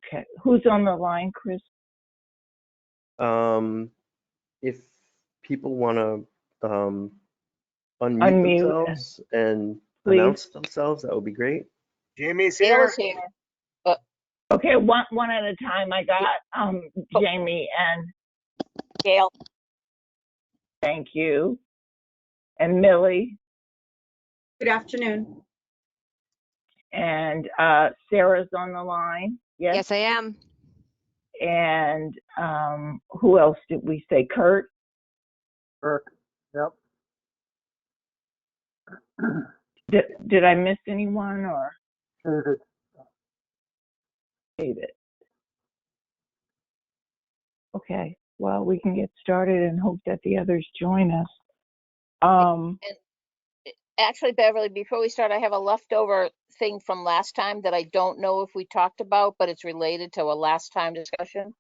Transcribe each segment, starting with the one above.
Okay. Who's on the line, Chris? If people want to unmute Unmute, themselves and please. announce themselves, that would be great. Jamie's Gail here. is here. Okay, one at a time. I got Jamie and Gail. thank you. And Millie Good afternoon. and Sarah's on the line. Yes. Yes, I am. And who else did we say? Kurt? Kirk. Yep. Did I miss anyone or David. David? Okay, well, we can get started and hope that the others join us. Actually, Beverly, before we start, I have a leftover thing from last time that I don't know if we talked about, but it's related to a last time discussion.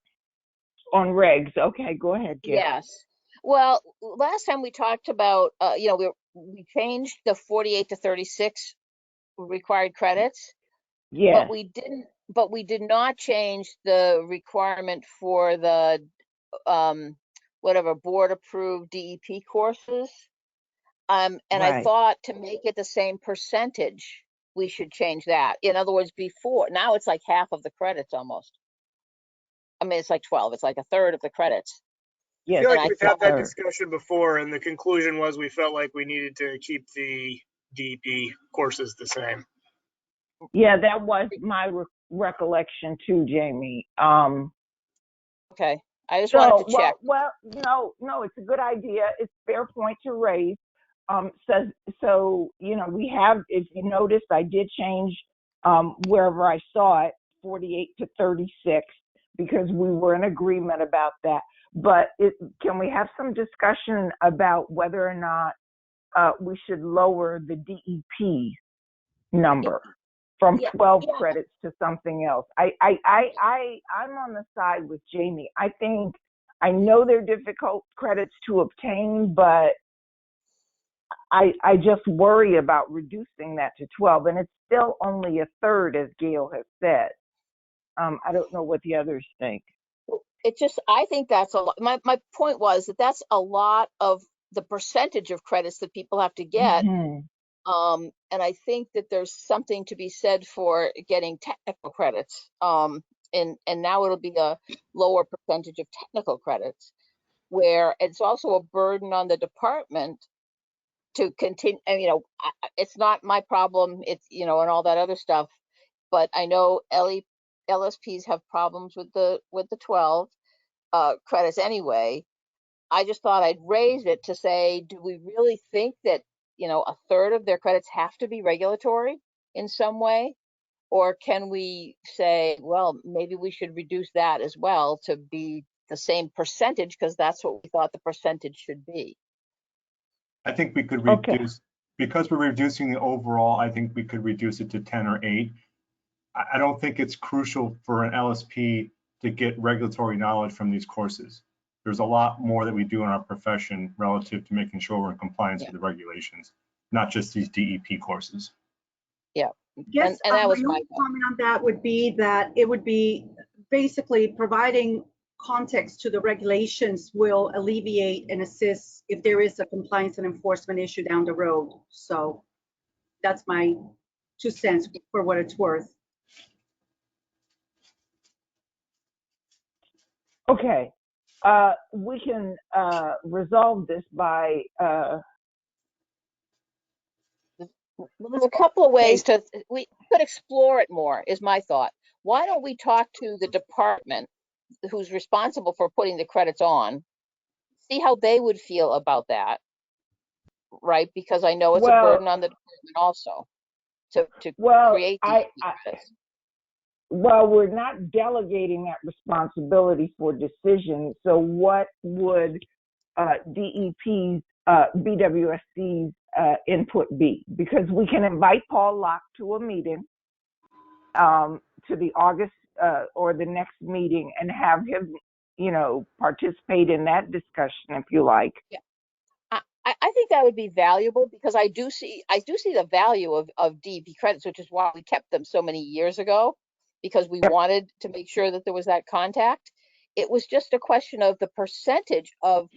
On regs, okay, go ahead, Gail. Yes. Well, last time we talked about, we changed the 48 to 36 required credits, Yeah, but we did not change the requirement for the whatever board approved DEP courses. And I right. thought to make it the same percentage, we should change that. In other words, now it's like half of the credits almost. I mean, it's like 12, it's like a third of the credits. I Yes, feel and like I we've had that thought- discussion before, and the conclusion was we felt like we needed to keep the DEP courses the same. yeah, that was my recollection too, Jamie. Okay, I just wanted to check. Well, no, it's a good idea. It's a fair point to raise. So we have, if you noticed, I did change wherever I saw it, 48 to 36, because we were in agreement about that. But can we have some discussion about whether or not we should lower the DEP number from 12 credits to something else? I'm on the side with Jamie. I know they're difficult credits to obtain, but I just worry about reducing that to 12, and it's still only a third, as Gail has said. I don't know what the others think. I think that's a lot. My point was that that's a lot of the percentage of credits that people have to get. Mm-hmm. And I think that there's something to be said for getting technical credits. And now it'll be a lower percentage of technical credits, where it's also a burden on the department to continue. And, it's not my problem. It's, and all that other stuff. But I know LSPs have problems with the 12 credits anyway. I just thought I'd raise it to say, do we really think that, a third of their credits have to be regulatory in some way? Or can we say, well, maybe we should reduce that as well to be the same percentage, because that's what we thought the percentage should be. I think we could Okay. reduce, because we're reducing the overall, I think we could reduce it to 10 or 8. I don't think it's crucial for an LSP to get regulatory knowledge from these courses. There's a lot more that we do in our profession relative to making sure we're in compliance with the regulations, not just these DEP courses. Yeah. Yes, And that was my my only comment on that would be that it would be basically providing context to the regulations will alleviate and assist if there is a compliance and enforcement issue down the road. So that's my 2 cents for what it's worth. Okay. We can resolve this by There's a couple of ways we could explore it more, is my thought. Why don't we talk to the department who's responsible for putting the credits on, see how they would feel about that, right? Because I know it's a burden on the department also to create these credits. Well, we're not delegating that responsibility for decisions. So what would DEP's, BWSC's input be? Because we can invite Paul Locke to a meeting, to the August or the next meeting, and have him, participate in that discussion if you like. Yeah. I think that would be valuable, because I do see the value of DEP credits, which is why we kept them so many years ago. because we Yep. wanted to make sure that there was that contact. It was just a question of the percentage of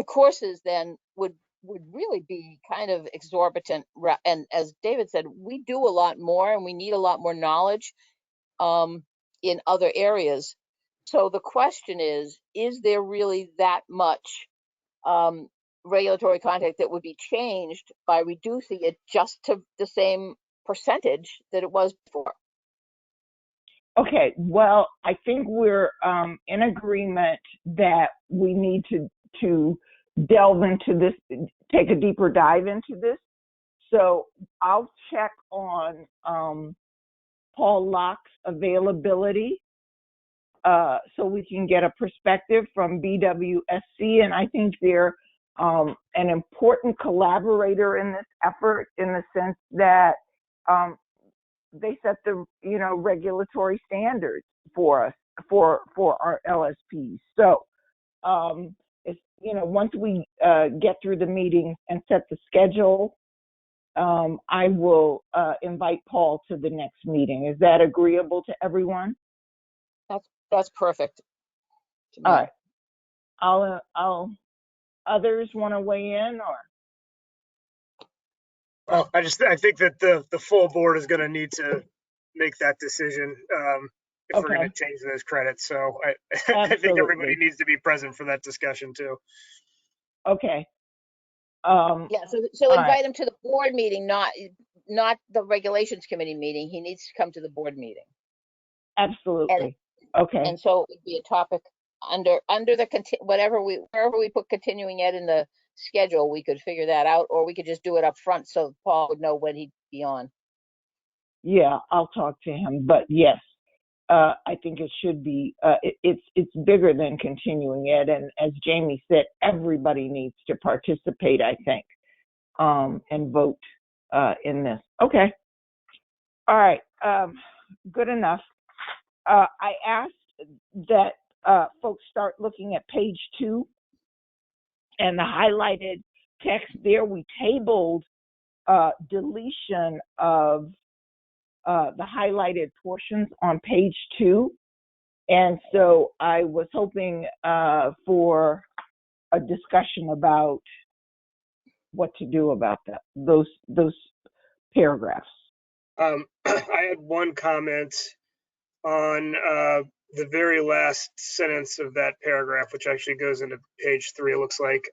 courses then would really be kind of exorbitant. And as David said, we do a lot more and we need a lot more knowledge in other areas. So the question is there really that much regulatory contact that would be changed by reducing it just to the same percentage that it was before? Okay, well, I think we're in agreement that we need to delve into this, take a deeper dive into this. So I'll check on Paul Locke's availability so we can get a perspective from BWSC, and I think they're an important collaborator in this effort, in the sense that they set the regulatory standards for us for our LSPs. So it's once we get through the meeting and set the schedule, I will invite Paul to the next meeting. Is that agreeable to everyone? That's perfect to me. All right. I'll others want to weigh in, or? Well, I think that the full board is going to need to make that decision if we're going Okay. to change those credits. So I think everybody Absolutely. needs to be present for that discussion too. Okay. Yeah, so all invite right. him to the board meeting, not the regulations committee meeting. He needs to come to the board meeting. Absolutely. Okay. And so it'd be a topic under the wherever we put continuing ed in the schedule, we could figure that out, or we could just do it up front so Paul would know when he'd be on. Yeah, I'll talk to him. But yes, I think it should be. It's bigger than continuing ed, and as Jamie said, everybody needs to participate, I think, and vote in this. Okay. All right. Good enough. I asked that folks start looking at page 2 and the highlighted text there. We tabled deletion of the highlighted portions on page 2. And so I was hoping for a discussion about what to do about that, those paragraphs. I had one comment on the very last sentence of that paragraph, which actually goes into page 3, it looks like,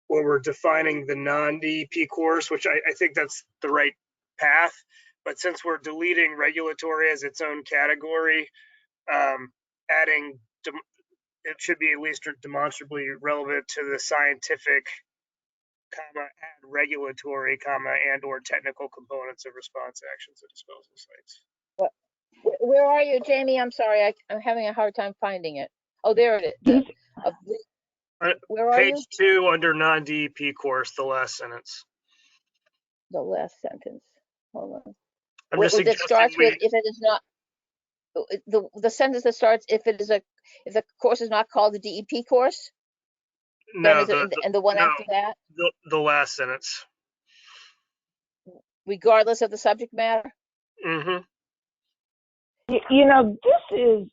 where we're defining the non-DEP course, which I think that's the right path. But since we're deleting regulatory as its own category, adding it should be at least demonstrably relevant to the scientific, comma, add regulatory, comma, and or technical components of response actions at disposal sites. Where are you, Jamie? I'm sorry, I'm having a hard time finding it. Oh, there it is. Where are you? Page 2 under non-DEP course, the last sentence. The last sentence. Hold on. I'm just That suggesting starts with if it is not the sentence that starts if the course is not called the DEP course. No, And the one after that, the last sentence. regardless of the subject matter. Mm-hmm. This is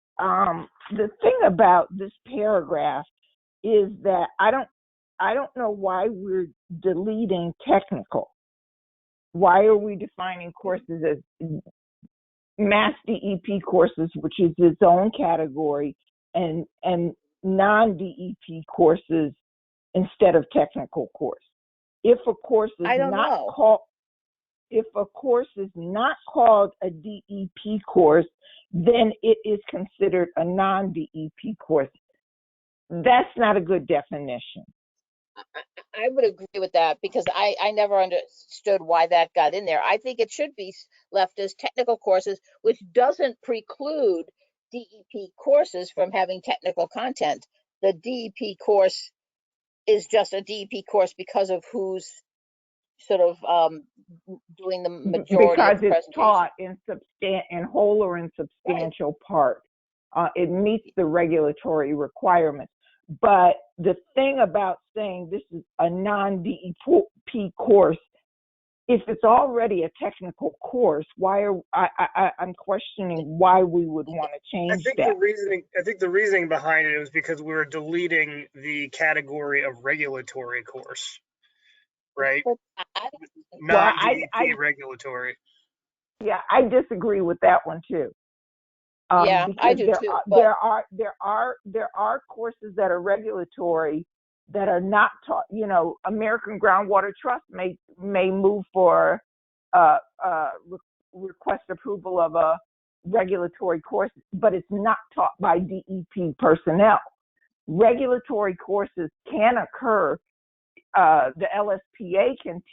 the thing about this paragraph is that I don't know why we're deleting technical. Why are we defining courses as mass DEP courses, which is its own category, and non-DEP courses instead of technical course? If a course is not called a DEP course, then it is considered a non-DEP course. That's not a good definition. I would agree with that because I never understood why that got in there. I think it should be left as technical courses, which doesn't preclude DEP courses from having technical content. The DEP course is just a DEP course because of who's sort of doing the majority because of the it's presentation. taught in whole or in substantial part. It meets the regulatory requirements. But the thing about saying this is a non-DEP course if it's already a technical course, why are I'm questioning why we would want to I change think that. the reasoning behind it was because we were deleting the category of regulatory course, right? But Non-DEP regulatory. Yeah, I disagree with that one too. Yeah, I Because do too, but there are courses that are regulatory that are not taught. You know, American Groundwater Trust may move for request approval of a regulatory course, but it's not taught by DEP personnel. Regulatory courses can occur. The LSPA can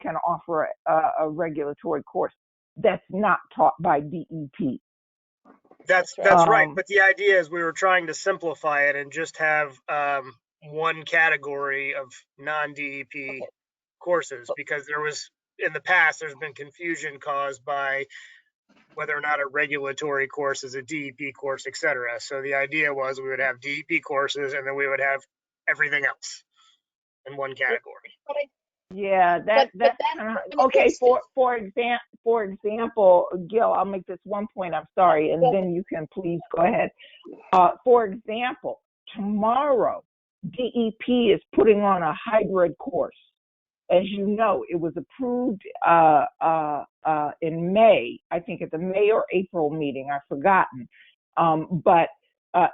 can offer a regulatory course that's not taught by DEP. That's right. But the idea is we were trying to simplify it and just have one category of non-DEP courses, because in the past there's been confusion caused by whether or not a regulatory course is a DEP course, et cetera. So the idea was we would have DEP courses and then we would have everything else in one category. Yeah, that's kind of okay. For example, Gil, I'll make this one point. I'm sorry, and then you can please go ahead. For example, tomorrow DEP is putting on a hybrid course. As you know, it was approved in May. I think at the May or April meeting. I've forgotten. But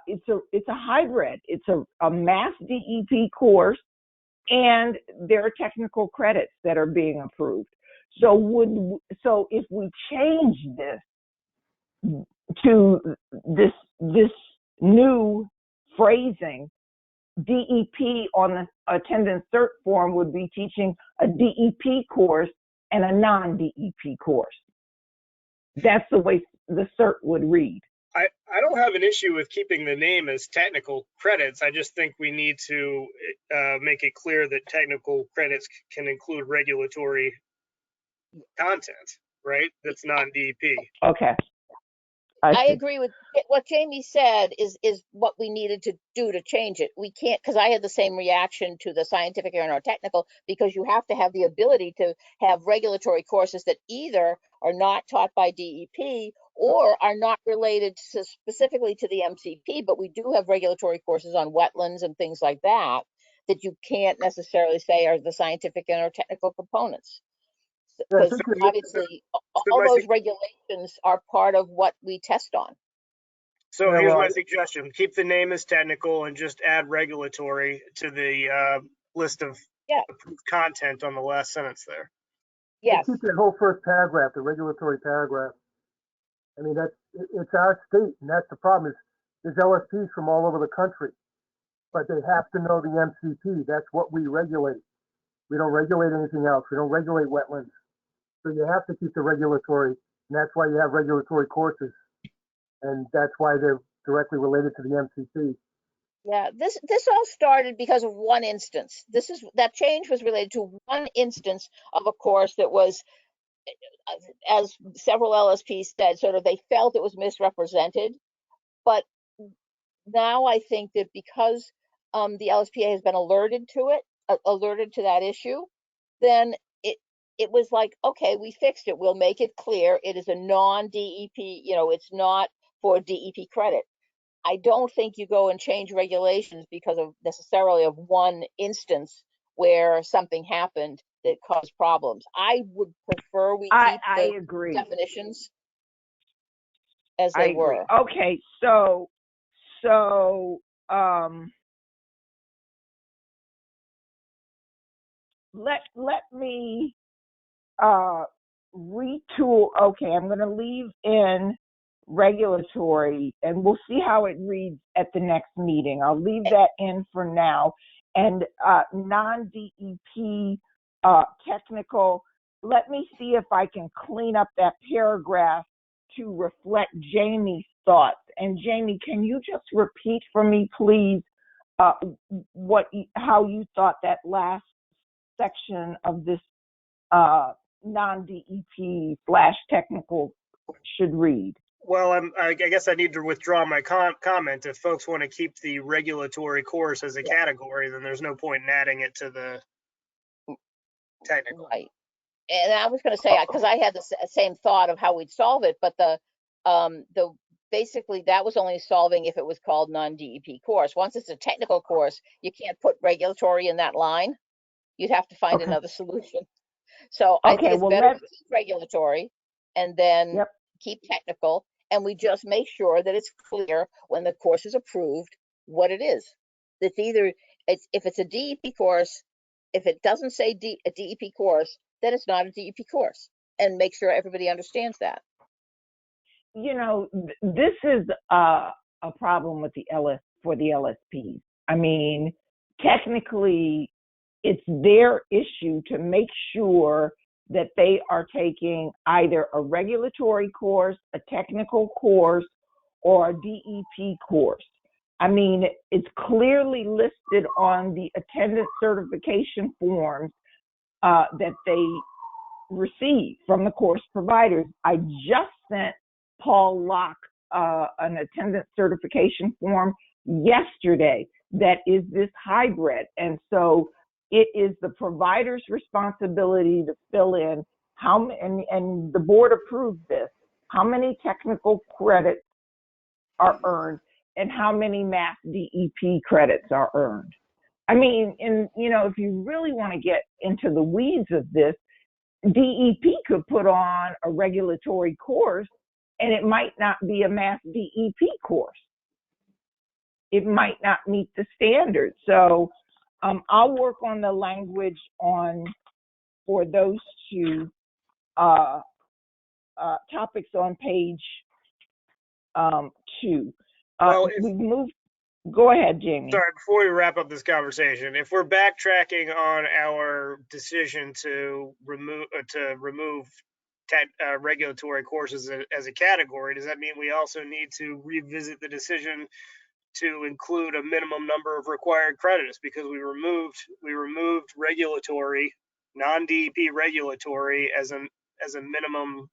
it's a hybrid. It's a mass DEP course, and there are technical credits that are being approved. So if we change this to this new phrasing, DEP on the attendance cert form would be teaching a DEP course and a non-DEP course. That's the way the cert would read. I don't have an issue with keeping the name as technical credits. I just think we need to make it clear that technical credits can include regulatory content, right? That's non-DEP. Okay. I agree with what Jamie said is what we needed to do to change it. We can't, because I had the same reaction to the scientific and or technical, because you have to have the ability to have regulatory courses that either are not taught by DEP or are not related specifically to the MCP, but we do have regulatory courses on wetlands and things like that that you can't necessarily say are the scientific and or technical components. Because obviously all those regulations are part of what we test on. So here's my suggestion. Keep the name as technical and just add regulatory to the list of approved content on the last sentence there. Yes. Keep that whole first paragraph, the regulatory paragraph. I mean, it's our state, and that's the problem. Is there's LSPs from all over the country, but they have to know the MCP. That's what we regulate. We don't regulate anything else. We don't regulate wetlands. So you have to keep the regulatory, and that's why you have regulatory courses, and that's why they're directly related to the MCP. Yeah, this all started because of one instance. That change was related to one instance of a course that was, as several LSPs said, sort of they felt it was misrepresented. But now I think that because the LSPA has been alerted to it, alerted to that issue, then it was like, okay, we fixed it. We'll make it clear it is a non-DEP, it's not for DEP credit. I don't think you go and change regulations because of necessarily of one instance where something happened that caused problems. I would prefer we keep the definitions as they were. Okay, so let me retool. Okay, I'm going to leave in regulatory, and we'll see how it reads at the next meeting. I'll leave that in for now. And non-DEP technical, let me see if I can clean up that paragraph to reflect Jamie's thoughts. And Jamie, can you just repeat for me, please, how you thought that last section of this non-DEP / technical should read? Well, I guess I need to withdraw my comment. If folks want to keep the regulatory course as a category, then there's no point in adding it to the technical. Right. and I was going to say, because I had the same thought of how we'd solve it, but the basically that was only solving if it was called non-DEP course. Once it's a technical course, you can't put regulatory in that line. You'd have to find Okay. another solution. So I think Okay, it's well, better to keep regulatory and then yep. keep technical, and we just make sure that it's clear when the course is approved what it is. It's either if it's a DEP course, if it doesn't say a DEP course, then it's not a DEP course, and make sure everybody understands that. You know, this is a problem with the LSPs. I mean, technically, it's their issue to make sure that they are taking either a regulatory course, a technical course, or a DEP course. I mean, it's clearly listed on the attendance certification forms that they receive from the course providers. I just sent Paul Locke an attendance certification form yesterday that is this hybrid. And so it is the provider's responsibility to fill in how, and the board approved this, how many technical credits are earned and how many math DEP credits are earned. I mean, and you know, if you really want to get into the weeds of this, DEP could put on a regulatory course and it might not be a math DEP course. It might not meet the standards. So I'll work on the language for those two topics on page 2. Well, We've moved. Go ahead, Jamie. Sorry, before we wrap up this conversation, if we're backtracking on our decision to remove regulatory courses as a category, does that mean we also need to revisit the decision to include a minimum number of required credits, because we removed regulatory, non-DEP regulatory as a minimum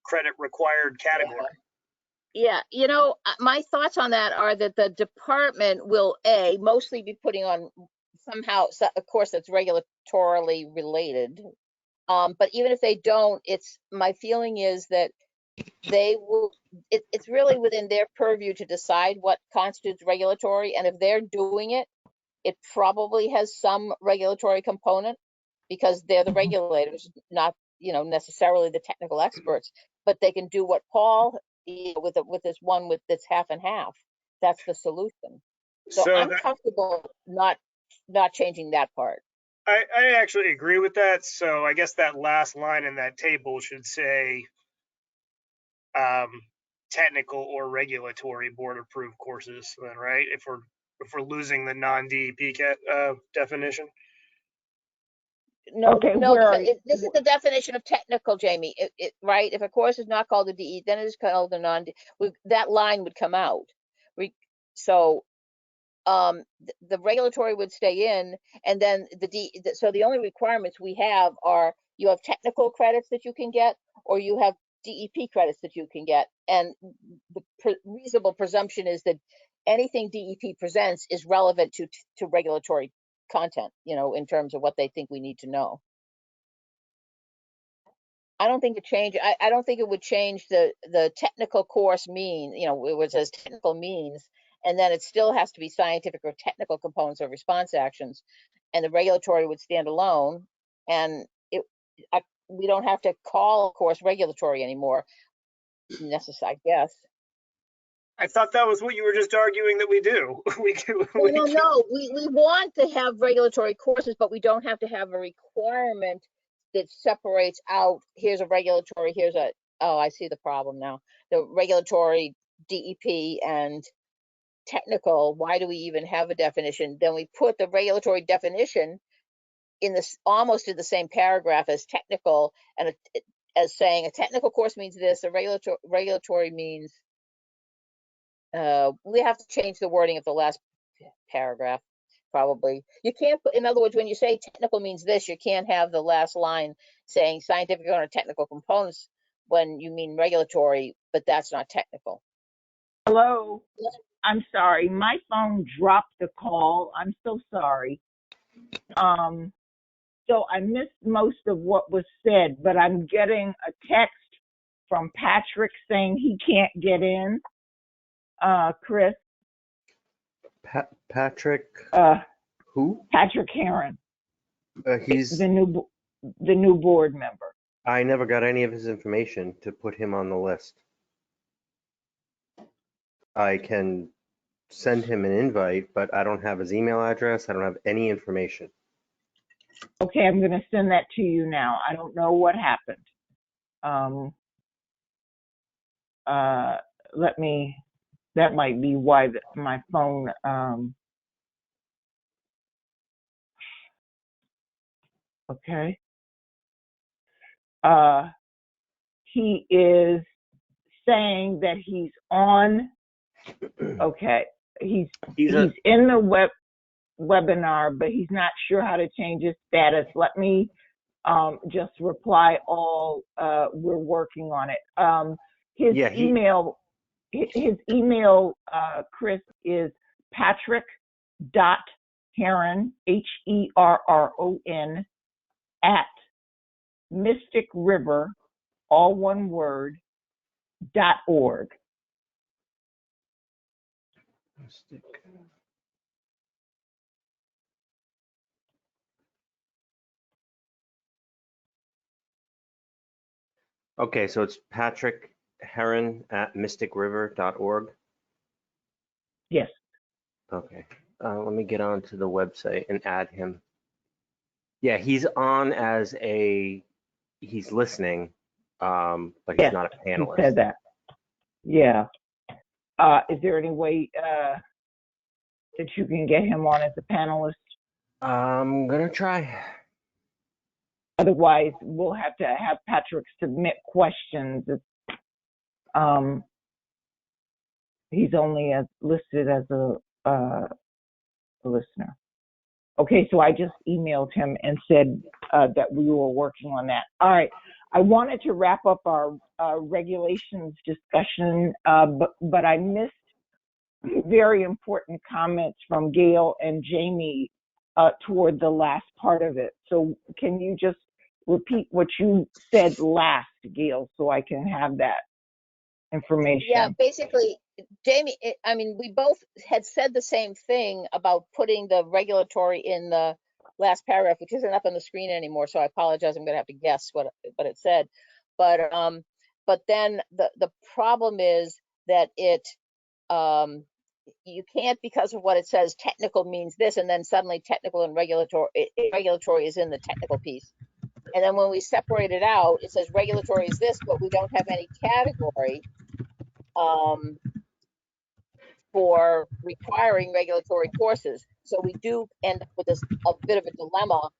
credit required category? Yeah, my thoughts on that are that the department will mostly be putting on somehow a course that's regulatorily related. But even if they don't, my feeling is that they will, it's really within their purview to decide what constitutes regulatory. And if they're doing it, it probably has some regulatory component because they're the regulators, not, necessarily the technical experts, but they can do what Paul, with this one with this half and half. That's the solution. So I'm comfortable not changing that part. I actually agree with that. So I guess that last line in that table should say technical or regulatory board approved courses, then, right? If we're losing the non-DEP definition. No, Okay, this is the definition of technical, Jamie. Right? If a course is not called a DE, then it is called a non. That line would come out. So the regulatory would stay in, and then so the only requirements we have are you have technical credits that you can get, or you have DEP credits that you can get, and the reasonable presumption is that anything DEP presents is relevant to regulatory content, in terms of what they think we need to know. I don't think I don't think it would change the technical course it says technical means, and then it still has to be scientific or technical components of response actions, and the regulatory would stand alone, and we don't have to call a course regulatory anymore, I guess. I thought that was what you were just arguing that we do. No. We want to have regulatory courses, but we don't have to have a requirement that separates out, here's a regulatory, I see the problem now. The regulatory, DEP, and technical, why do we even have a definition? Then we put the regulatory definition almost in the same paragraph as technical, and as saying a technical course means this, a regulatory means, we have to change the wording of the last paragraph, probably. You can't put, in other words, when you say technical means this, you can't have the last line saying scientific or technical components when you mean regulatory, but that's not technical. Hello. I'm sorry. My phone dropped the call. I'm so sorry. So I missed most of what was said, but I'm getting a text from Patrick saying he can't get in. Chris, Patrick, who? Patrick Heron, He's, the new board member. I never got any of his information to put him on the list. I can send him an invite, but I don't have his email address. I don't have any information. Okay, I'm going to send that to you now. I don't know what happened. That might be why my phone, okay. He is saying that he's on, okay, he's in the webinar, but he's not sure how to change his status. Let me just reply all, we're working on it. His email, Chris, is patrick.heron, HERRON, at Mystic River, all one word, .org. Okay, so it's Patrick Heron at mysticriver.org. Yes. Okay, let me get onto the website and add him. Yeah, he's on as he's listening, but he's yes, not a panelist. He said that. Yeah. Is there any way that you can get him on as a panelist? I'm gonna try. Otherwise, we'll have to have Patrick submit questions. He's only listed as a listener. Okay, so I just emailed him and said that we were working on that. All right, I wanted to wrap up our regulations discussion, but I missed very important comments from Gail and Jamie toward the last part of it. So can you just repeat what you said last, Gail, so I can have that information? Yeah, basically, Jamie, I mean, we both had said the same thing about putting the regulatory in the last paragraph, which isn't up on the screen anymore. So I apologize. I'm going to have to guess what it said. But then the problem is that you can't, because of what it says, technical means this, and then suddenly technical and regulatory is in the technical piece. And then when we separate it out, it says regulatory is this, but we don't have any category for requiring regulatory courses. So we do end up with a bit of a dilemma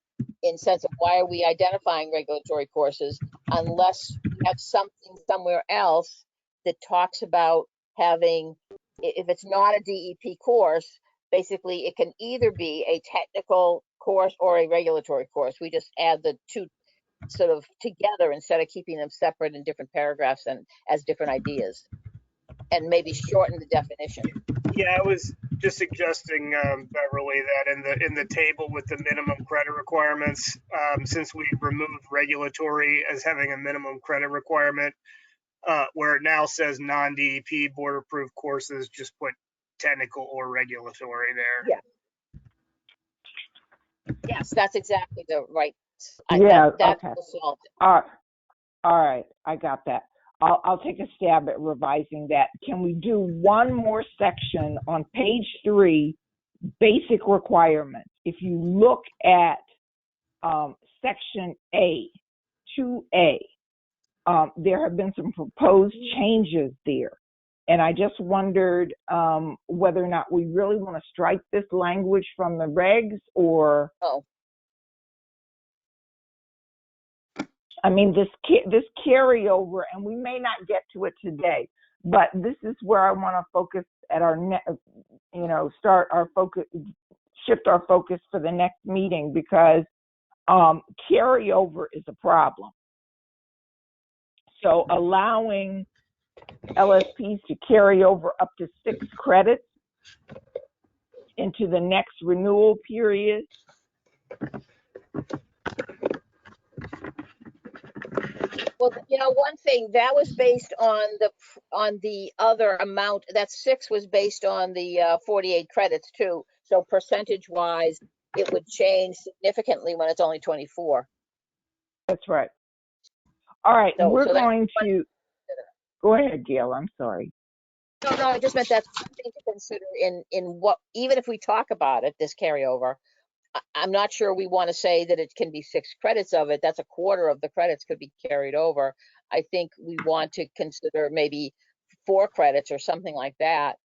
in sense of why are we identifying regulatory courses unless we have something somewhere else that talks about having, if it's not a DEP course, basically it can either be a technical course or a regulatory course. We just add the two sort of together instead of keeping them separate in different paragraphs and as different ideas, and maybe shorten the definition. Yeah, I was just suggesting, Beverly, that in the table with the minimum credit requirements, since we removed regulatory as having a minimum credit requirement, where it now says non-DEP board approved courses, just put technical or regulatory there. Yeah. Yes, that's exactly the right. Okay. Solved it. All right, I got that. I'll take a stab at revising that. Can we do one more section on page 3, basic requirements? If you look at section A, 2A, there have been some proposed changes there. And I just wondered whether or not we really want to strike this language from the regs, or I mean, this carryover, and we may not get to it today, but this is where I want to focus at our shift our focus for the next meeting, because carryover is a problem. So allowing LSPs to carry over up to 6 credits into the next renewal period Well, you know, one thing that was based on the other amount. That 6 was based on the 48 credits too. So percentage wise, it would change significantly when it's only 24. That's right. All right, So we're that's going to go ahead, Gail. I'm sorry. no, I just meant that's something to consider in what, even if we talk about it, this carryover. I'm not sure we want to say that it can be 6 credits of it. That's a quarter of the credits could be carried over. I think we want to consider maybe 4 credits or something like that,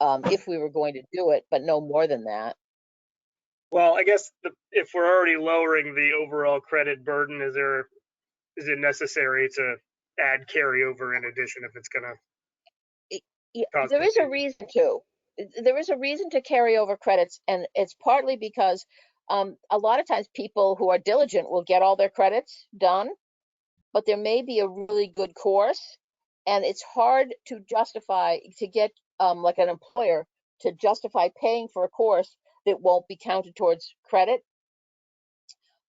if we were going to do it, but no more than that. Well, I guess if we're already lowering the overall credit burden, is it necessary to add carryover in addition if it's going to Yeah, cause there is a confusion? reason to. There is a reason to carry over credits, and it's partly because a lot of times people who are diligent will get all their credits done, but there may be a really good course, and it's hard to justify to get like an employer to justify paying for a course that won't be counted towards credit.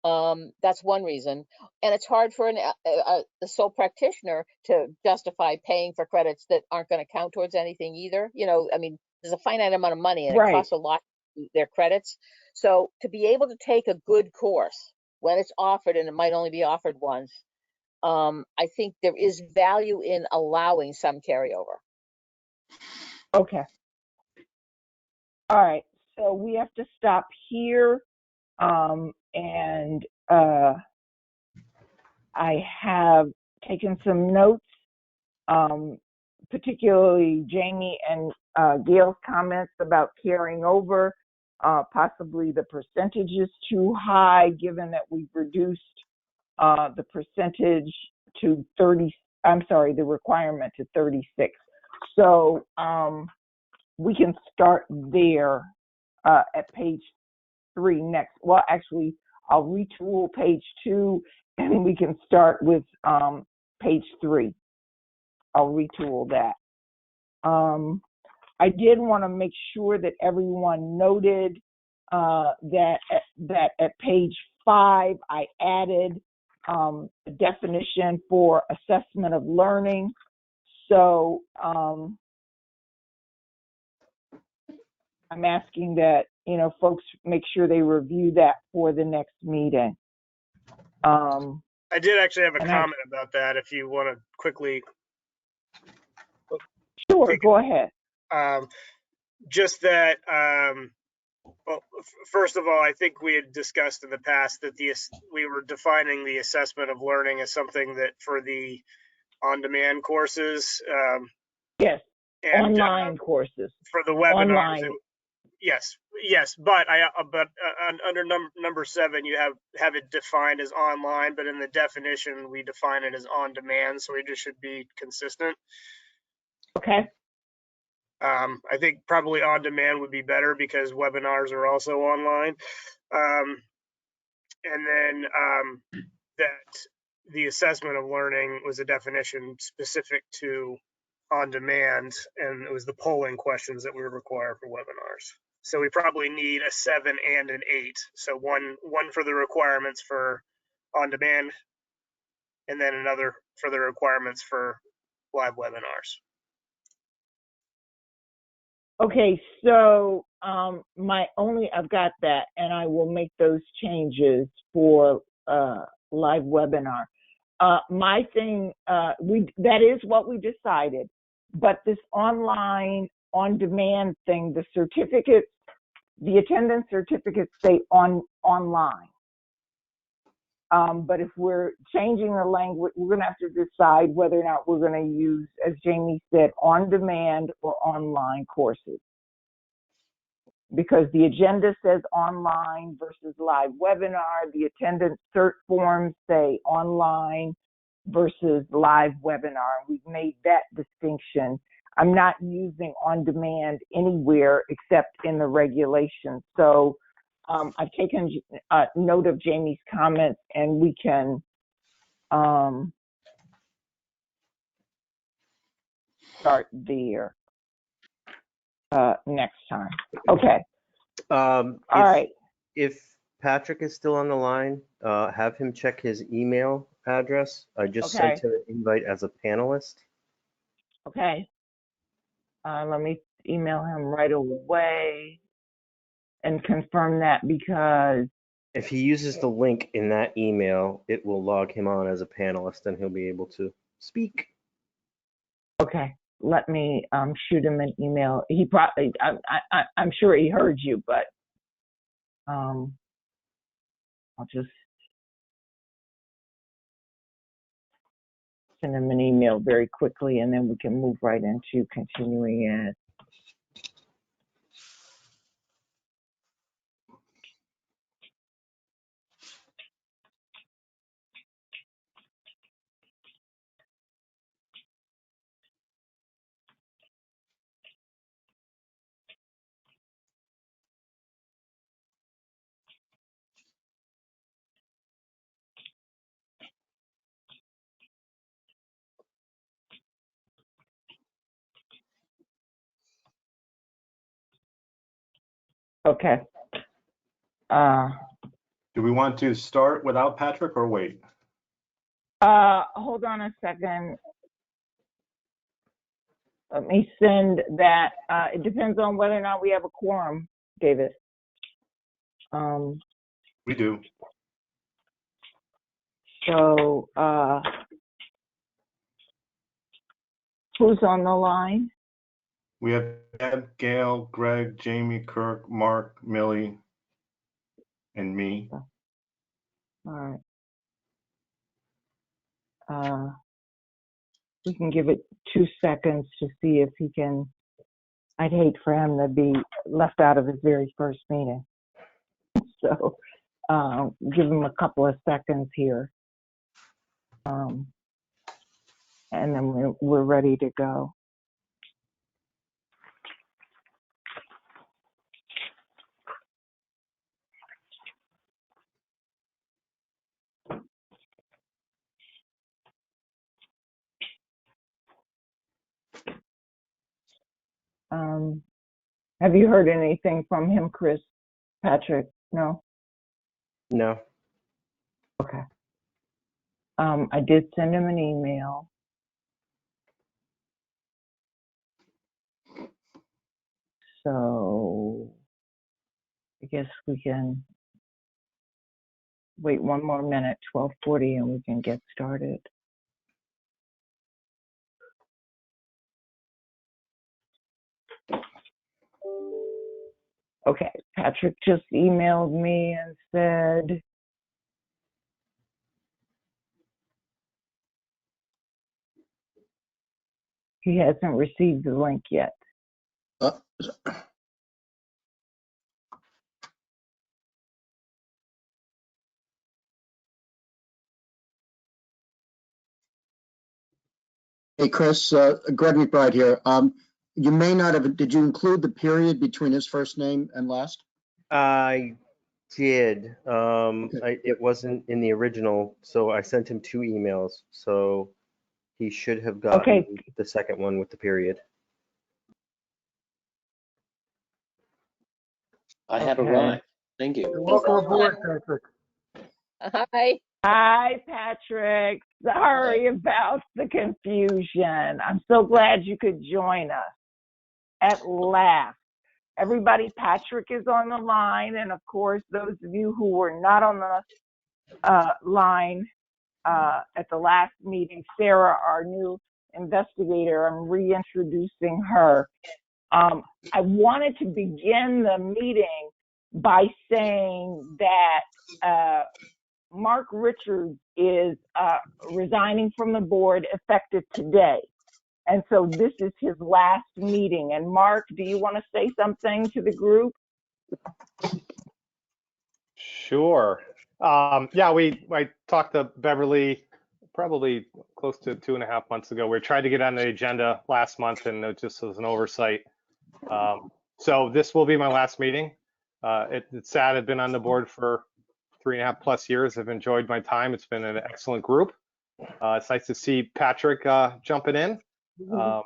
That's one reason. And it's hard for a sole practitioner to justify paying for credits that aren't going to count towards anything either. You know, I mean, there's a finite amount of money and it Right. costs a lot, their credits. So to be able to take a good course when it's offered, and it might only be offered once, I think there is value in allowing some carryover. Okay. All right. So we have to stop here. And I have taken some notes, particularly Jamie and Gail's comments about carrying over. Possibly the percentage is too high, given that we've reduced the percentage to 30. I'm sorry, the requirement to 36. So we can start there at page 3 next. Well, actually, I'll retool page 2 and we can start with page 3. I'll retool that. I did want to make sure that everyone noted that at page 5, I added a definition for assessment of learning. So I'm asking that, you know, folks make sure they review that for the next meeting. I did actually have a comment about that if you want to quickly. Sure, go ahead. Just that, well, first of all, I think we had discussed in the past that we were defining the assessment of learning as something that for the on-demand courses. Yes, and, online courses. For the webinars. Online. Yes, but under number 7, you have it defined as online, but in the definition we define it as on demand, so we just should be consistent. Okay. I think probably on demand would be better because webinars are also online. And then that the assessment of learning was a definition specific to on demand, and it was the polling questions that we require for webinars. So we probably need a 7 and an 8. So one for the requirements for on demand, and then another for the requirements for live webinars. Okay, so I've got that, and I will make those changes for live webinar. My thing, that is what we decided, but this online on-demand thing, the certificates, the attendance certificates say online. But if we're changing the language, we're going to have to decide whether or not we're going to use, as Jamie said, on-demand or online courses. Because the agenda says online versus live webinar, the attendance cert forms say online versus live webinar. We've made that distinction. I'm not using on-demand anywhere except in the regulations. So I've taken note of Jamie's comments, and we can start there next time. Okay. All right. If Patrick is still on the line, have him check his email address. I just Okay. sent him an invite as a panelist. Okay. Let me email him right away and confirm that, because If he uses the link in that email, it will log him on as a panelist and he'll be able to speak. okay, let me shoot him an email. He probably, I'm sure he heard you, but I'll just send him an email very quickly, and then we can move right into continuing ed. Okay. Do we want to start without Patrick or wait? Hold on a second. Let me send that. It depends on whether or not we have a quorum, David. We do. So, who's on the line? We have Deb, Gail, Greg, Jamie, Kirk, Mark, Millie, and me. All right. We can give it 2 seconds to see if he can. I'd hate for him to be left out of his very first meeting. So, give him a couple of seconds here. And then we're ready to go. Have you heard anything from him, Chris? Patrick? No? No. Okay. I did send him an email. So I guess we can wait one more minute, 12:40, and we can get started. Okay, Patrick just emailed me and said he hasn't received the link yet. Hey, Chris, Greg McBride here. You may not have, did you include the period between his first name and last? I did. Okay. It wasn't in the original, so I sent him 2 emails. So he should have gotten Okay. the second one with the period. I have Okay. arrived. Thank you. Welcome aboard, Patrick. Hi. Hi, Patrick. Sorry about the confusion. I'm so glad you could join us at last. Everybody, Patrick is on the line, and of course, those of you who were not on the line at the last meeting, Sarah, our new investigator, I'm reintroducing her. I wanted to begin the meeting by saying that Mark Richards is resigning from the board effective today. And so this is his last meeting. And Mark, do you want to say something to the group? Sure. Yeah, I talked to Beverly probably close to 2.5 months ago. We tried to get on the agenda last month, and it just was an oversight. So this will be my last meeting. It's sad I've been on the board for 3.5+ years. I've enjoyed my time. It's been an excellent group. It's nice to see Patrick jumping in. But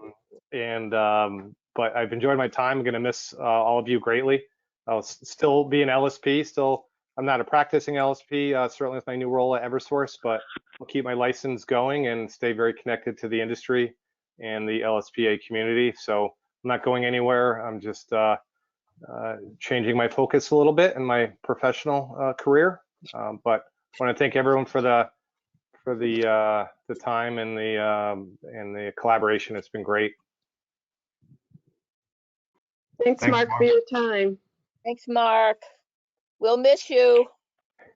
I've enjoyed my time. I'm going to miss all of you greatly. I'll still be an LSP, still I'm not a practicing LSP, certainly with my new role at Eversource, but I'll keep my license going and stay very connected to the industry and the LSPA community. So I'm not going anywhere. I'm just changing my focus a little bit in my professional career. But I want to thank everyone for the time and the collaboration. It's been great. Thanks, Mark, for your time. Thanks, Mark. We'll miss you.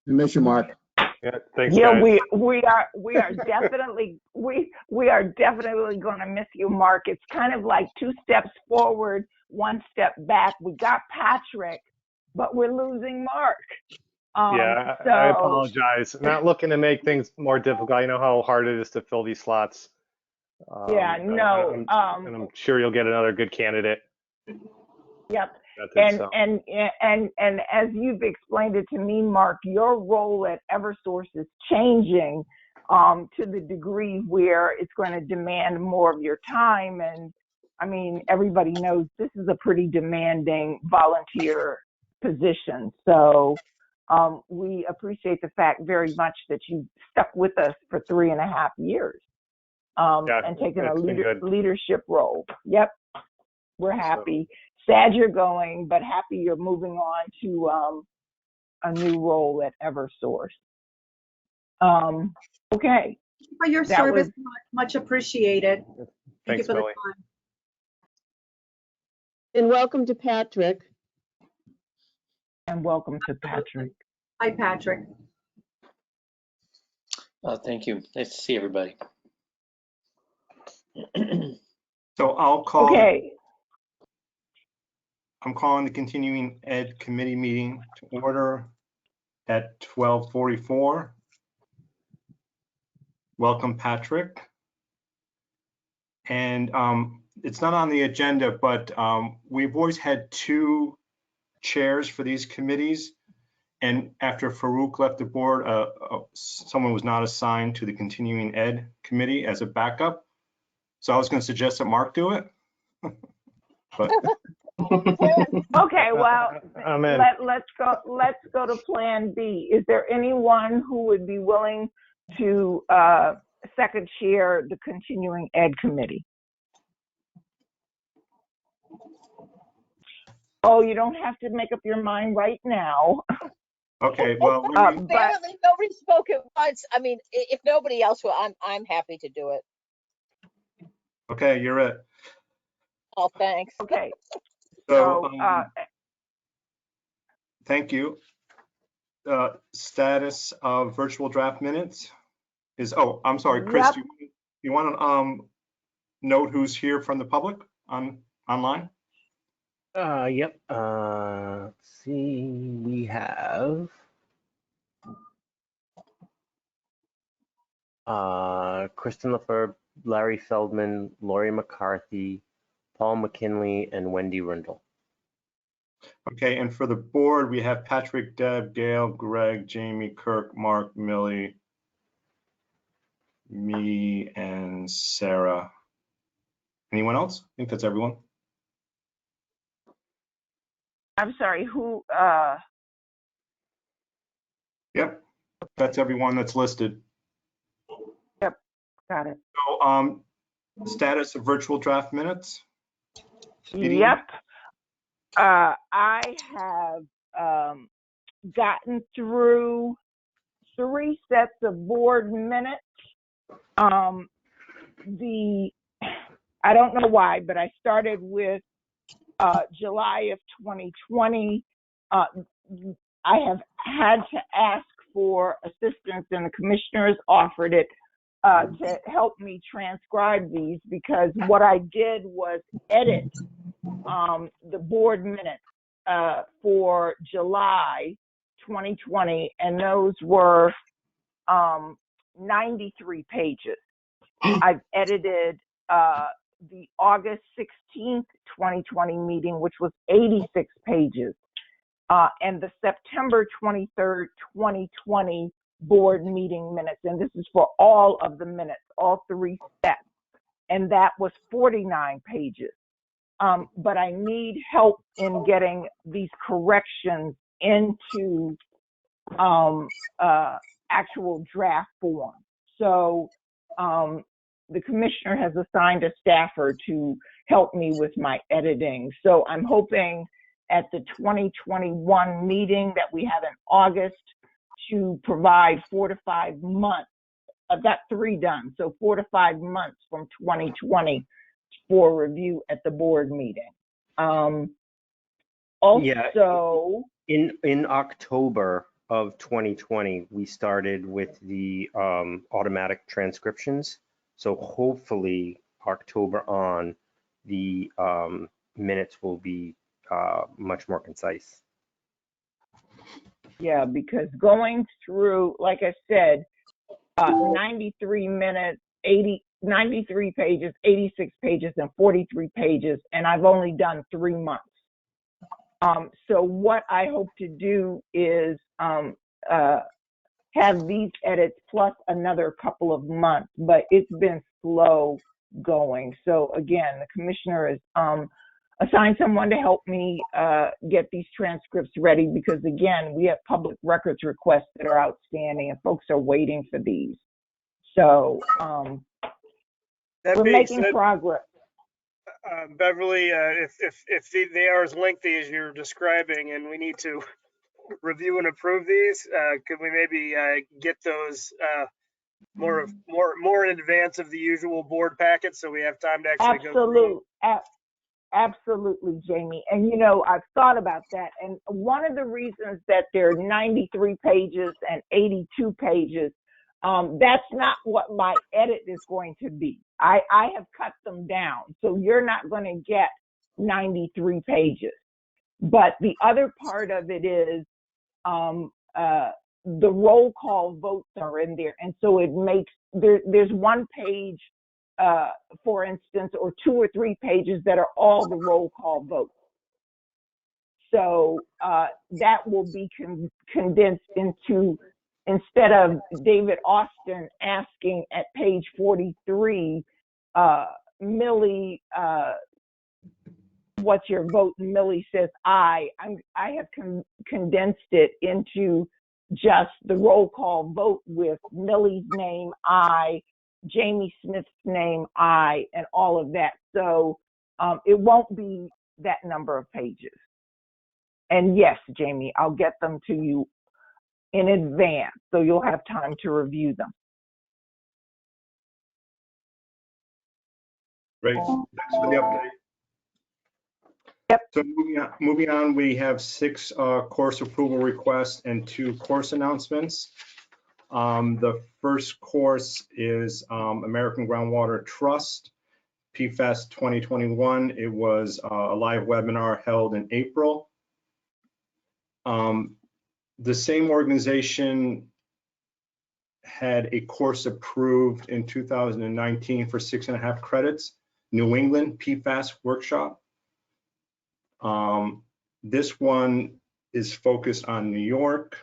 We miss you, Mark. Yeah, thanks, Yeah, guys. we are definitely we are definitely going to miss you, Mark. It's kind of like 2 steps forward, 1 step back. We got Patrick, but we're losing Mark. Yeah, So, I apologize. Not looking to make things more difficult. I know how hard it is to fill these slots. yeah, no. And I'm sure you'll get another good candidate. Yep. That's it, And as you've explained it to me, Mark, your role at Eversource is changing to the degree where it's going to demand more of your time. And I mean, everybody knows this is a pretty demanding volunteer position. So we appreciate the fact very much that you stuck with us for 3.5 years and taken a leadership role. Yep. We're happy. Sad you're going, but happy you're moving on to a new role at Eversource. Okay. For your service, much appreciated. Thank you Thanks, for the Millie. time. And welcome to Patrick. And welcome to Patrick. Hi, Patrick. Thank you. Nice to see everybody. So I'll call. Okay. I'm calling the continuing ed committee meeting to order at 12:44. Welcome, Patrick. And it's not on the agenda, but we've always had 2 chairs for these committees. And after Farouk left the board, someone was not assigned to the continuing ed committee as a backup. So I was going to suggest that Mark do it. But Okay, well, I'm in. let's go to Plan B. Is there anyone who would be willing to second chair the continuing ed committee? Oh, you don't have to make up your mind right now. okay, well, Apparently nobody spoke at once. I mean, if nobody else will, I'm happy to do it. okay, you're it. Oh, thanks. Okay. So thank you. Status of virtual draft minutes is, oh, I'm sorry, Chris, Yep. you want to note who's here from the public online? Yep. Let's see. We have Kristen Lefebvre, Larry Feldman, Lori McCarthy, Paul McKinley, and Wendy Rundle. Okay, and for the board, we have Patrick, Deb, Gail, Greg, Jamie, Kirk, Mark, Millie, me, and Sarah. Anyone else? I think that's everyone. I'm sorry, who? Yep, that's everyone that's listed. Yep, got it. So, status of virtual draft minutes? Yep. I have gotten through 3 sets of board minutes. I don't know why, but I started with July of 2020. I have had to ask for assistance, and the commissioners offered it to help me transcribe these, because what I did was edit the board minutes for July 2020, and those were 93 pages. I've edited the August 16th, 2020 meeting, which was 86 pages, and the September 23rd, 2020 board meeting minutes, and this is for all of the minutes, all 3 sets, and that was 49 pages. But I need help in getting these corrections into actual draft form. So the commissioner has assigned a staffer to help me with my editing. So I'm hoping at the 2021 meeting that we have in August to provide 4 to 5 months. I've got 3 done, so 4 to 5 months from 2020 for review at the board meeting. Also, in October of 2020, we started with the automatic transcriptions. So hopefully October on, the minutes will be much more concise. yeah, because going through, like I said, 93 minutes, 93 pages, 86 pages, and 43 pages, and I've only done 3 months. So what I hope to do is have these edits plus another couple of months, but it's been slow going. So again, the commissioner has assigned someone to help me get these transcripts ready, because again, we have public records requests that are outstanding and folks are waiting for these. So we're making progress. Beverly, if they are as lengthy as you're describing and we need to review and approve these, could we maybe get those more in advance of the usual board packet so we have time to actually go through? Absolutely, Jamie. And you know, I've thought about that. And one of the reasons that there are 93 pages and 82 pages, that's not what my edit is going to be. I have cut them down. So you're not going to get 93 pages. But the other part of it is the roll call votes are in there. And so it makes, there's one page, for instance, or 2 or 3 pages that are all the roll call votes. So that will be condensed into, instead of David Austin asking at page 43, Millie, what's your vote? And Millie says I have condensed it into just the roll call vote with Millie's name, I, Jamie Smith's name, I, and all of that. So it won't be that number of pages. And yes, Jamie, I'll get them to you in advance, so you'll have time to review them. Great, thanks for the update. Yep. So moving on, we have 6 course approval requests and 2 course announcements. The first course is American Groundwater Trust, PFAS 2021. It was a live webinar held in April. The same organization had a course approved in 2019 for 6.5 credits, New England PFAS workshop. This one is focused on New York.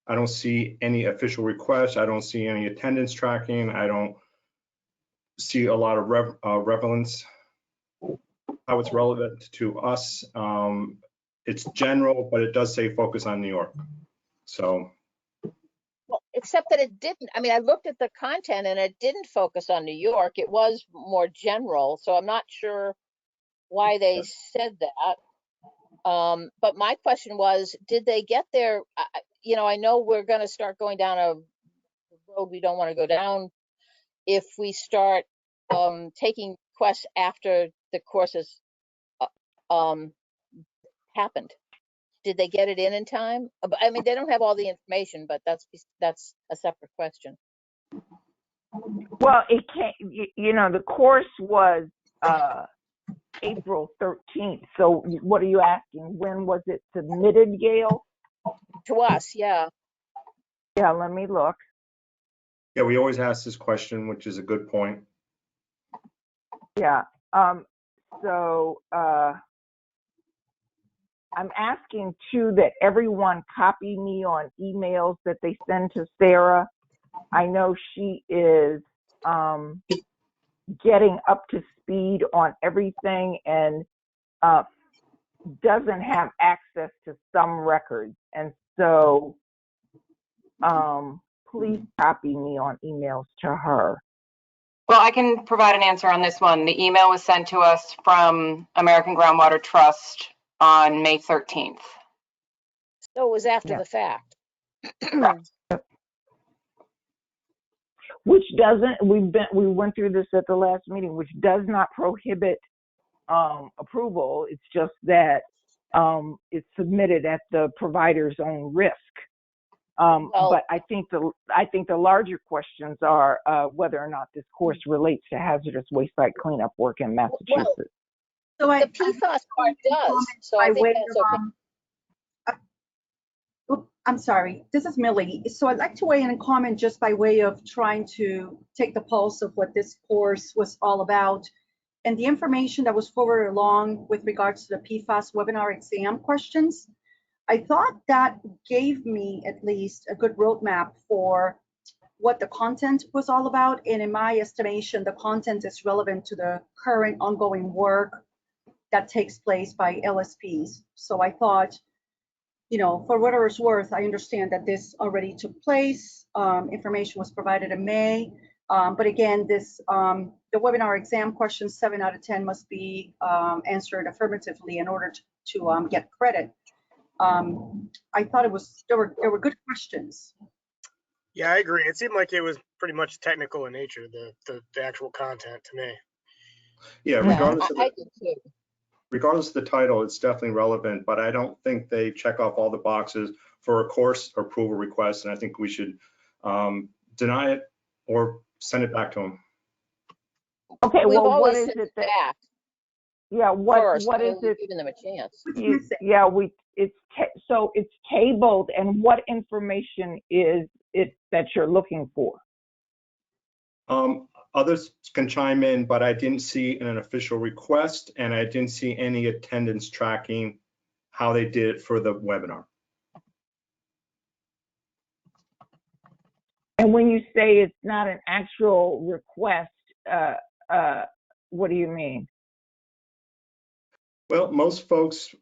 I don't see any official requests. I don't see any attendance tracking. I don't see a lot of relevance, how it's relevant to us. It's general, but it does say focus on New York. So. Well, except that it didn't. I mean, I looked at the content and it didn't focus on New York. It was more general. So I'm not sure why they said that. But my question was, did they get there? You know, I know we're going to start going down a road we don't want to go down if we start taking requests after the courses happened. Did they get it in time? I mean, they don't have all the information, but that's a separate question. Well, it can't, you know, the course was April 13th. So what are you asking? When was it submitted, Gail? To us, yeah. Yeah, let me look. Yeah, we always ask this question, which is a good point. Yeah. So I'm asking too that everyone copy me on emails that they send to Sarah. I know she is getting up to speed on everything and doesn't have access to some records. And So please copy me on emails to her. Well, I can provide an answer on this one. The email was sent to us from American Groundwater Trust on May 13th. So it was after Yeah. the fact. Which doesn't, we went through this at the last meeting, which does not prohibit approval. It's just that it's submitted at the provider's own risk. Well- But I think the larger questions are whether or not this course relates to hazardous waste site cleanup work in Massachusetts. So The PFAS part does, so I think that's okay. I'm sorry, this is Millie. So I'd like to weigh in and comment just by way of trying to take the pulse of what this course was all about. And the information that was forwarded along with regards to the PFAS webinar exam questions, I thought that gave me at least a good roadmap for what the content was all about. And in my estimation, the content is relevant to the current ongoing work that takes place by LSPs. So I thought, you know, for whatever it's worth, I understand that this already took place. Information was provided in May. But again, this the webinar exam questions 7 out of 10 must be answered affirmatively in order to get credit. I thought there were good questions. Yeah, I agree. It seemed like it was pretty much technical in nature, the actual content to me. Yeah, Yeah, regardless of the title, it's definitely relevant, but I don't think they check off all the boxes for a course approval request, and I think we should deny it or send it back to them. Okay, We've well, what always is sent it it that? back Yeah, what first. what I mean, is we've it? given them a chance. Yeah, so it's tabled, and what information is it that you're looking for? Others can chime in, but I didn't see an official request, and I didn't see any attendance tracking how they did it for the webinar. And when you say it's not an actual request, what do you mean? Well, most folks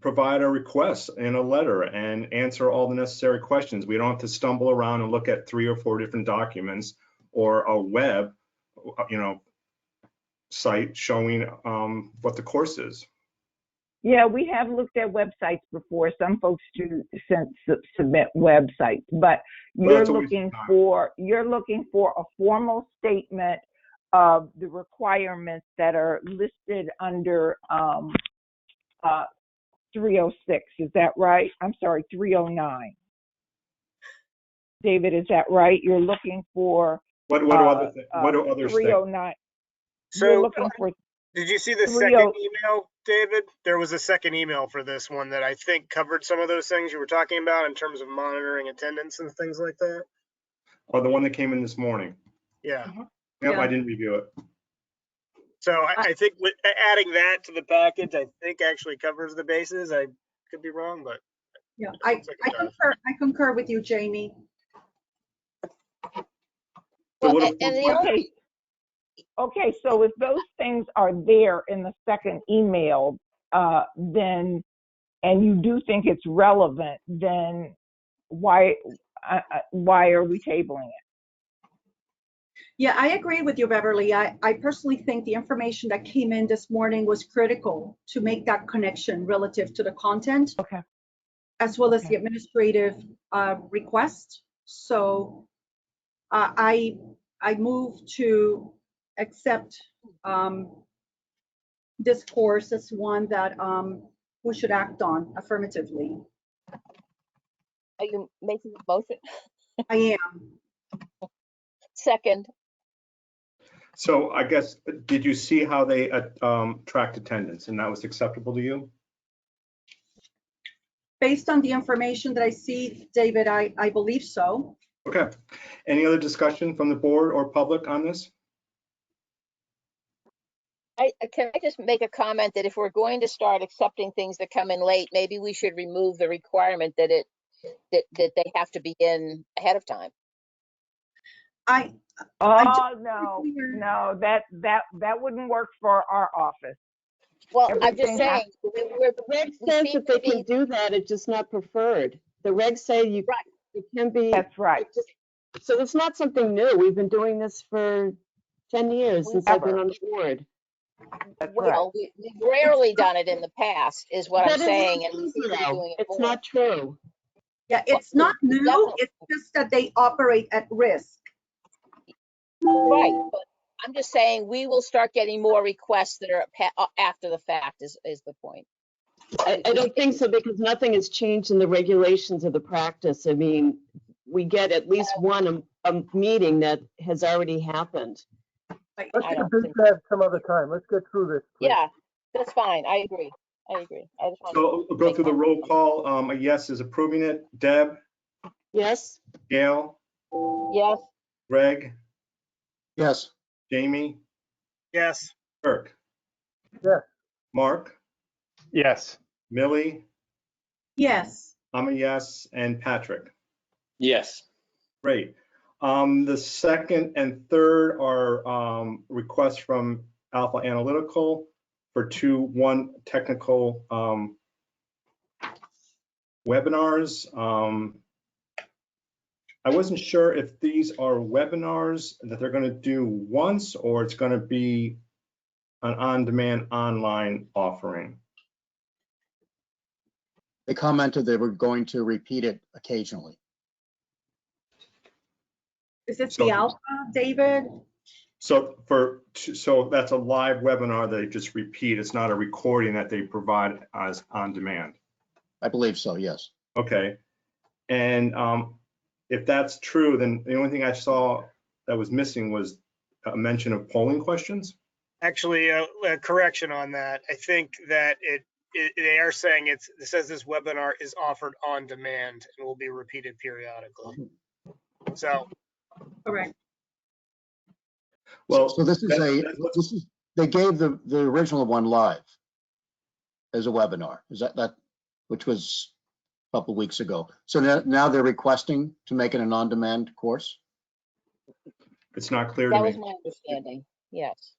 provide a request in a letter and answer all the necessary questions. We don't have to stumble around and look at 3 or 4 different documents or a web, site showing what the course is. Yeah, we have looked at websites before. Some folks do submit websites, but you're looking for a formal statement of the requirements that are listed under 306. Is that right? I'm sorry, 309. David, is that right? You're looking for what do others think? 309. So You're looking for. Did you see the second email, David? There was a second email for this one that I think covered some of those things you were talking about in terms of monitoring attendance and things like that. Oh, the one that came in this morning. Yeah. Yep, Yeah. I didn't review it. So I think with adding that to the package, I think actually covers the bases. I could be wrong, but Yeah, I concur with you, Jamie. So Well, and the only, Okay, so if those things are there in the second email, then, and you do think it's relevant, then why are we tabling it? Yeah, I agree with you, Beverly. I personally think the information that came in this morning was critical to make that connection relative to the content, Okay. as well as the administrative request. So I move to accept this course as one that we should act on affirmatively. are you making a motion? I am. Second. So I guess, did you see how they tracked attendance, and that was acceptable to you? Based on the information that I see, David, I believe so. Okay. Any other discussion from the board or public on this? Can I just make a comment that if we're going to start accepting things that come in late, maybe we should remove the requirement that that they have to be in ahead of time. No, that wouldn't work for our office. Well, I'm just Everything has, saying, The reg we says seem that they to can be, do that, it's just not preferred. The regs say right, it can be. that's right, it just- So it's not something new. We've been doing this for 10 years since I've been ever, on the board. that's right. well, we've rarely done it in the past, is what I'm That is not saying, and we true, seem to be though. doing it It's more. not true. Yeah, Well, it's not we new, definitely, it's just that they operate at risk. right, but I'm just saying, we will start getting more requests that are after the fact is the point. I don't think so, because nothing has changed in the regulations of the practice. I mean, we get at least one a meeting that has already happened. Like, Let's I don't debate think, that some other time. Let's get through this, please. yeah, that's fine, I agree. I just wanted So we'll go through the roll call. A yes is approving it. Deb, Yes? Gail, yes, Greg, Yes, Jamie, Yes. Kirk, Yes. Mark, Yes. Millie, yes. I'm a yes, and Patrick. Yes. Great. The second and third are requests from Alpha Analytical for one technical webinars. I wasn't sure if these are webinars that they're going to do once or it's going to be an on-demand online offering. they commented they were going to repeat it occasionally. Is this So- the alpha, David? So that's a live webinar they just repeat. It's not a recording that they provide as on demand. I believe so, yes. Okay. And if that's true, then the only thing I saw that was missing was a mention of polling questions. Actually, a correction on that. I think that they are saying it says this webinar is offered on demand and will be repeated periodically. So, Correct. Well, So this is they gave the original one live as a webinar. Is that which was a couple weeks ago. So now they're requesting to make it an on-demand course? it's not clear to that me. was my understanding, yes.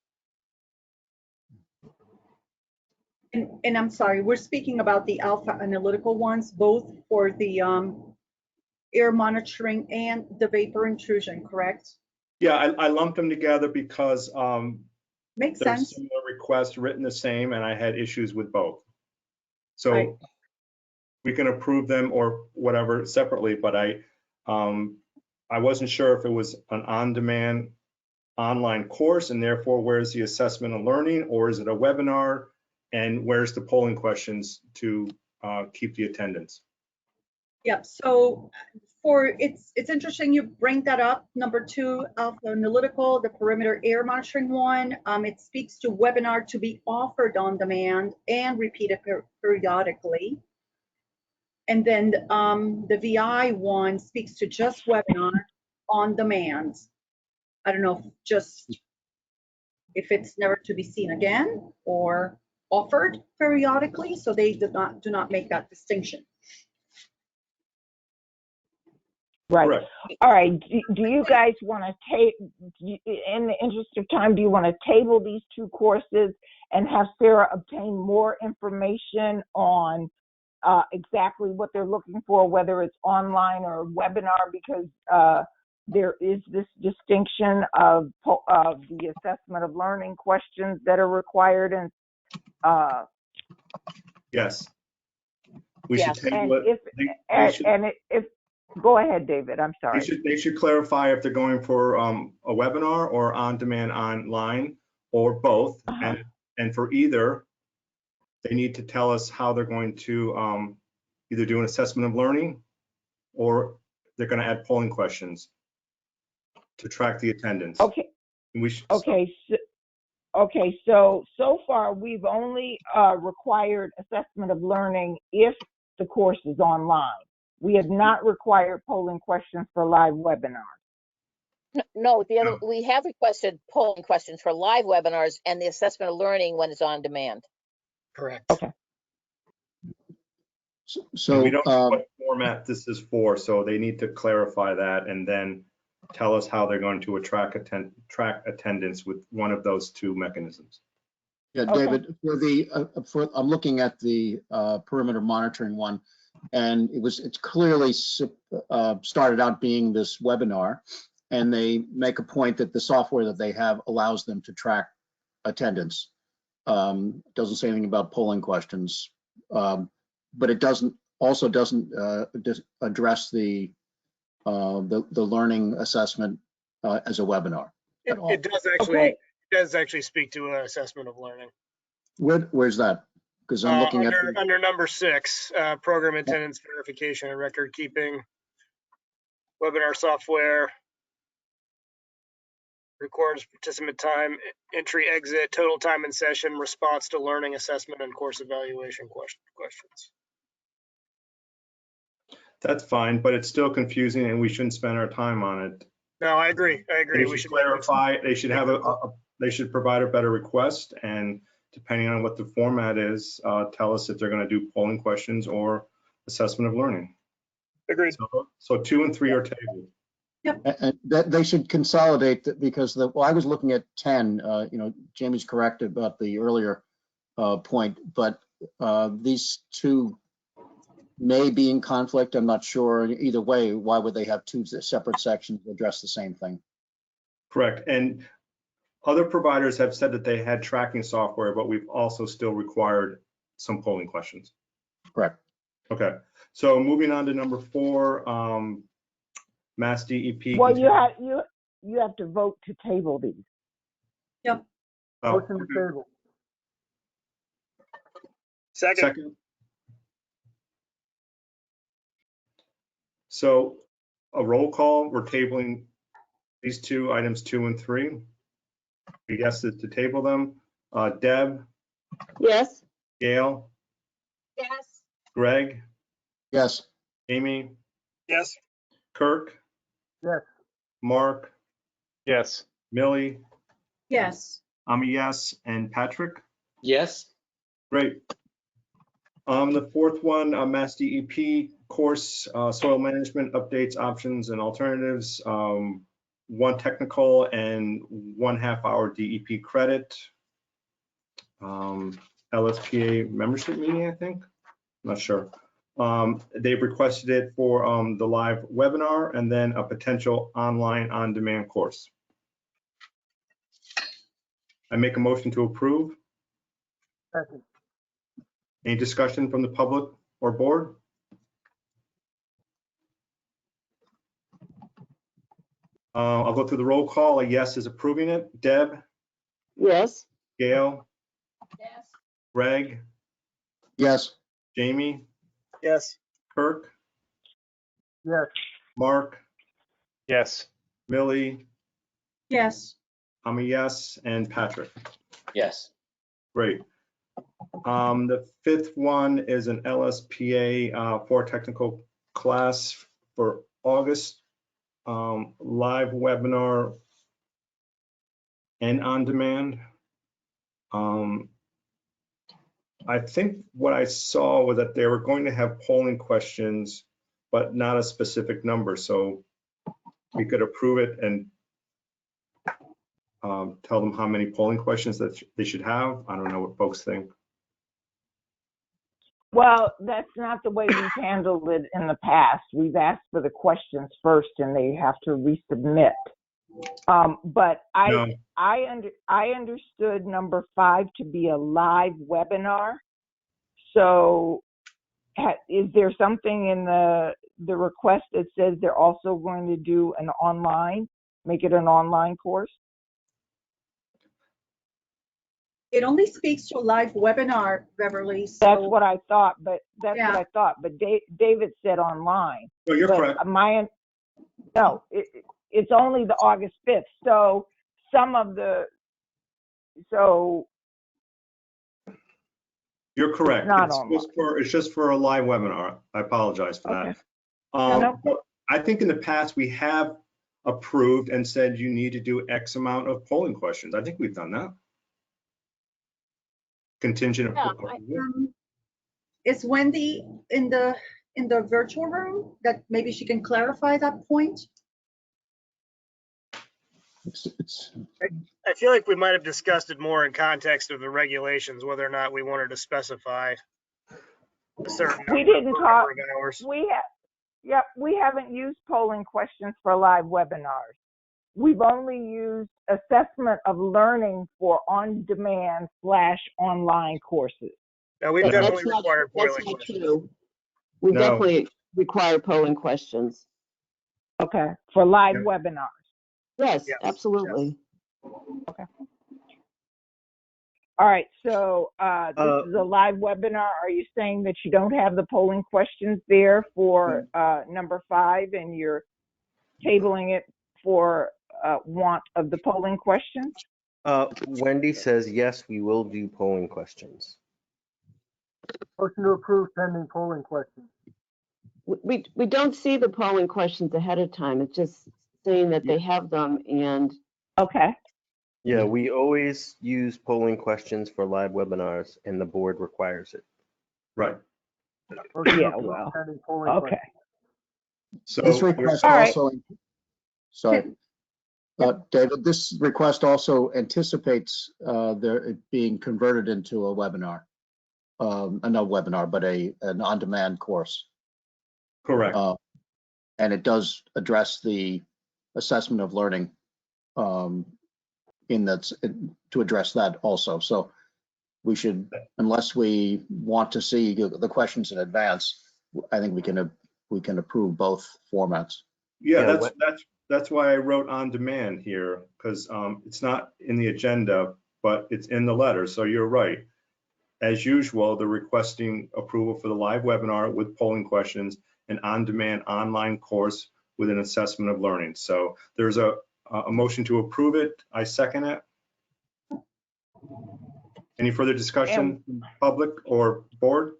And I'm sorry, we're speaking about the alpha analytical ones, both for the air monitoring and the vapor intrusion, correct? Yeah, I lumped them together because Makes there's sense. similar requests written the same, and I had issues with both. So Right. we can approve them or whatever separately, but I wasn't sure if it was an on-demand online course, and therefore where's the assessment and learning, or is it a webinar, and where's the polling questions to keep the attendance? Yep. So it's interesting you bring that up. Number 2, alpha analytical, the perimeter air monitoring one. It speaks to webinar to be offered on demand and repeated periodically. And then the VI one speaks to just webinar on demand. I don't know if it's never to be seen again or offered periodically. So they do not make that distinction. Right. Correct. All right. Do you guys want to in the interest of time, do you want to table these 2 courses and have Sarah obtain more information on exactly what they're looking for, whether it's online or webinar, because there is this distinction of the assessment of learning questions that are required, and Yes. We Yes. should and table it. if go ahead, David. I'm sorry. They should clarify if they're going for a webinar or on-demand online or both. And for either, they need to tell us how they're going to either do an assessment of learning or they're going to add polling questions to track the attendance. Okay. And we should, So far we've only required assessment of learning if the course is online. We have not required polling questions for live webinars. No, we have requested polling questions for live webinars and the assessment of learning when it's on demand. correct. Okay. So we don't know what format this is for, so they need to clarify that and then tell us how they're going to track attendance with one of those 2 mechanisms. Yeah, Okay. David, I'm looking at the perimeter monitoring one, and it's clearly started out being this webinar, and they make a point that the software that they have allows them to track attendance. Doesn't say anything about polling questions, but it doesn't address the learning assessment as a webinar at all. It does actually, Okay. it does actually speak to an assessment of learning. Where's that? Because I'm looking at Under number 6, program attendance verification and record keeping, webinar software, records participant time, entry, exit, total time in session, response to learning assessment and course evaluation questions. That's fine, but it's still confusing and we shouldn't spend our time on it. No, I agree. They We should should clarify, they should have they should provide a better request, and depending on what the format is, tell us if they're going to do polling questions or assessment of learning. Agreed. So 2 and 3 are tabled. and that they should consolidate that, because I was looking at 10. Jamie's correct about the earlier point, but these two may be in conflict. I'm not sure. Either way, why would they have two separate sections that address the same thing? Correct. And other providers have said that they had tracking software, but we've also still required some polling questions. Correct. Okay. So moving on to number 4, Mass DEP. Well, you have to vote to table these. Yep. Motion to table. Second. So a roll call, we're tabling these 2 items, 2 and 3. Yes is to table them. Deb, Yes. Gail, Yes. Greg, Yes. Amy, Yes. Kirk, Yes. Mark, Yes. Millie, Yes. I'm a yes, and Patrick. Yes. Great. The 4th one, Mass DEP course, soil management updates, options, and alternatives. 1 technical and 1/2 hour DEP credit. LSPA membership meeting, I think. Not sure. They've requested it for the live webinar and then a potential online on-demand course. I make a motion to approve. Second. Any discussion from the public or board? I'll go through the roll call. A yes is approving it. Deb, Yes. Gail, Yes. Greg, Yes. Jamie, Yes. Kirk, Yes. Mark, Yes. Millie, Yes. I'm a yes, and Patrick. Yes. Great. The 5th one is an LSPA for technical class for August, live webinar and on demand. I think what I saw was that they were going to have polling questions, but not a specific number. So we could approve it and tell them how many polling questions that they should have. I don't know what folks think. Well, that's not the way we've handled it in the past. We've asked for the questions first, and they have to resubmit. But No. I understood number 5 to be a live webinar. So, is there something in the request that says they're also going to do an online, make it an online course? It only speaks to a live webinar, Beverly. So That's what I thought, but Yeah. what I thought. But David said online. No, you're But correct. No, it's only the August 5th. So You're correct. Not It's just for a live webinar. I apologize for Okay. that. No. But I think in the past we have approved and said you need to do X amount of polling questions. I think we've done that. Contingent. Yeah, is Wendy in the virtual room? That maybe she can clarify that point. It's I feel like we might have discussed it more in context of the regulations, whether or not we wanted to specify a certain We number didn't per talk, number of hours. we haven't used polling questions for live webinars. We've only used assessment of learning for on-demand / online courses. Now, we've That- definitely That's not, required that's boiling not questions. true. We No. definitely require polling questions. Okay, for live Yep. webinars. Yes, Yes, absolutely. Okay. All right, so this is a live webinar. Are you saying that you don't have the polling questions there for number 5 and you're tabling it for want of the polling questions? Wendy says, yes, we will do polling questions. Motion to approve pending polling questions. We don't see the polling questions ahead of time. It's just saying that they have them and Okay, Yeah, we always use polling questions for live webinars and the board requires it. Right. Motion to Yeah, approve well, pending polling okay. questions. So This you're- request All right. also, sorry, David, this request also anticipates it being converted into a webinar. No webinar, but an on-demand course. correct. And it does address the assessment of learning to address that also. So we should, unless we want to see the questions in advance, I think we can approve both formats. Yeah, Yeah, that's why I wrote on demand here, because it's not in the agenda, but it's in the letter. So you're right. As usual, they're requesting approval for the live webinar with polling questions, an on-demand online course with an assessment of learning. So there's a motion to approve it. I second it. Any further discussion, public or board?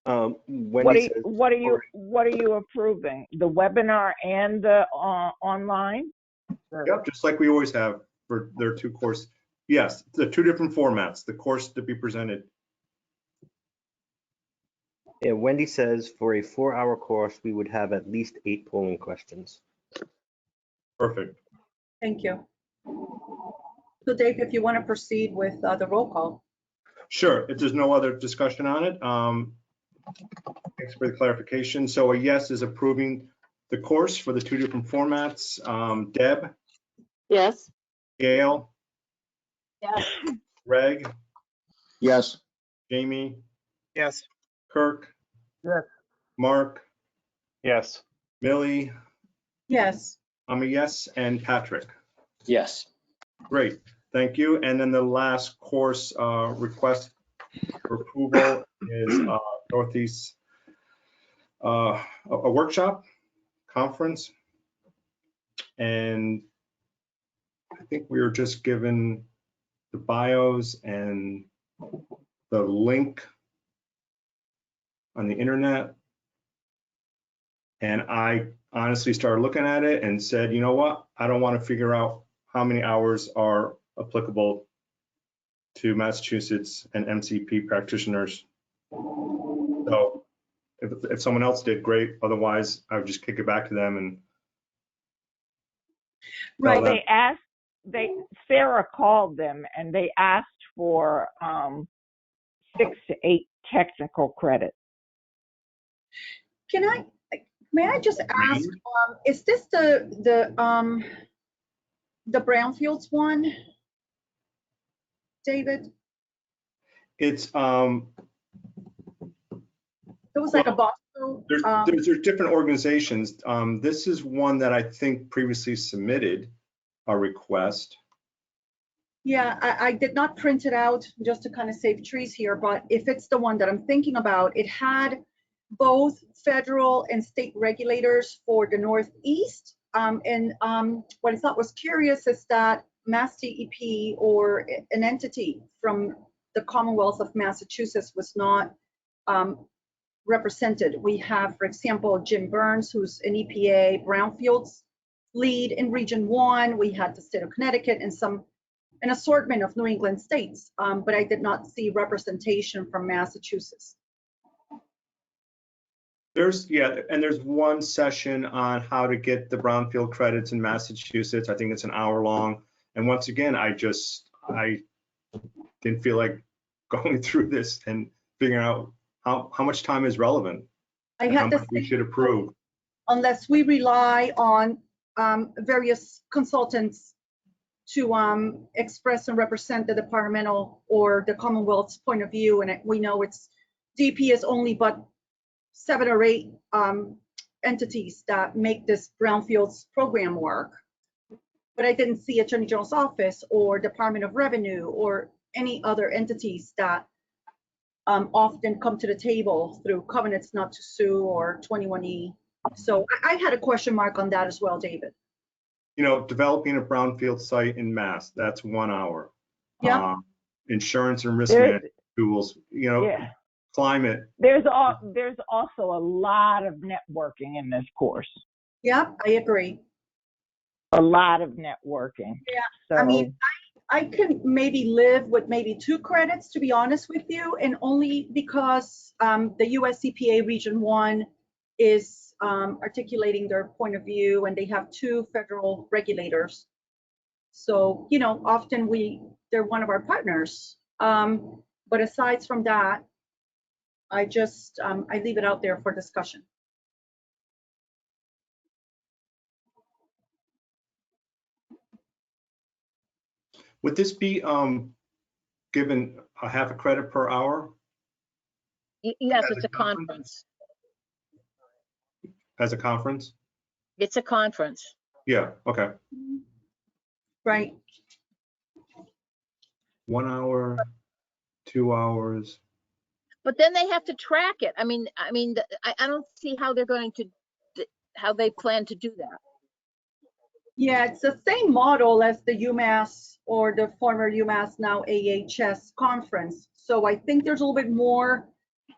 Wendy says, What are you approving? The webinar and the online? Yep, just like we always have for their 2 courses. Yes, the 2 different formats, the course to be presented. yeah, Wendy says for a 4-hour course, we would have at least 8 polling questions. Perfect. Thank you. So Dave, if you want to proceed with the roll call. Sure, if there's no other discussion on it, thanks for the clarification. So a yes is approving the course for the 2 different formats. Deb, yes. Gail, Yes. Greg, Yes, Jamie, Yes. Kirk, Yes, Mark, Yes. Millie, Yes. I'm a yes, and Patrick. Yes. Great, thank you. And then the last course request for approval is Northeast, a workshop conference. And I think we were just given the bios and the link on the internet. And I honestly started looking at it and said, you know what? I don't want to figure out how many hours are applicable to Massachusetts and MCP practitioners. So if someone else did, great. Otherwise, I would just kick it back to them and. Right. They Sarah called them and they asked for 6 to 8 technical credits. May I just ask, is this the Brownfields one, David? It's It was like a Boston. there's different organizations. This is one that I think previously submitted a request. Yeah, I did not print it out just to kind of save trees here, but if it's the one that I'm thinking about, it had both federal and state regulators for the Northeast. And what I thought was curious is that Mass DEP or an entity from the Commonwealth of Massachusetts was not represented. We have, for example, Jim Burns, who's an EPA Brownfields lead in Region 1. We had the state of Connecticut and an assortment of New England states, but I did not see representation from Massachusetts. And there's one session on how to get the brownfield credits in Massachusetts. I think it's an hour long. And once again, I didn't feel like going through this and figuring out how much time is relevant I and how had the much we same should approve. unless we rely on various consultants to express and represent the departmental or the Commonwealth's point of view. And we know it's DP is only but 7 or 8 entities that make this brownfields program work. But I didn't see Attorney General's office or Department of Revenue or any other entities that often come to the table through covenants not to sue or 21E. So I had a question mark on that as well, David. Developing a brownfield site in Mass, that's 1 hour. Yeah. Insurance and risk management tools, Yeah. climate. There's also a lot of networking in this course. Yeah, I agree. A lot of networking. Yeah. So, I mean, I can maybe live with maybe 2 credits, to be honest with you, and only because the US EPA Region 1 is articulating their point of view, and they have 2 federal regulators. So, often they're one of our partners. But aside from that, I just, I leave it out there for discussion. Would this be given a half a credit per hour Yes, it's a conference. as a conference? It's a conference. Yeah, okay. Right. 1 hour, 2 hours. But then they have to track it. I don't see how they're going to, how they plan to do that. Yeah, it's the same model as the UMass or the former UMass, now AHS conference. So I think there's a little bit more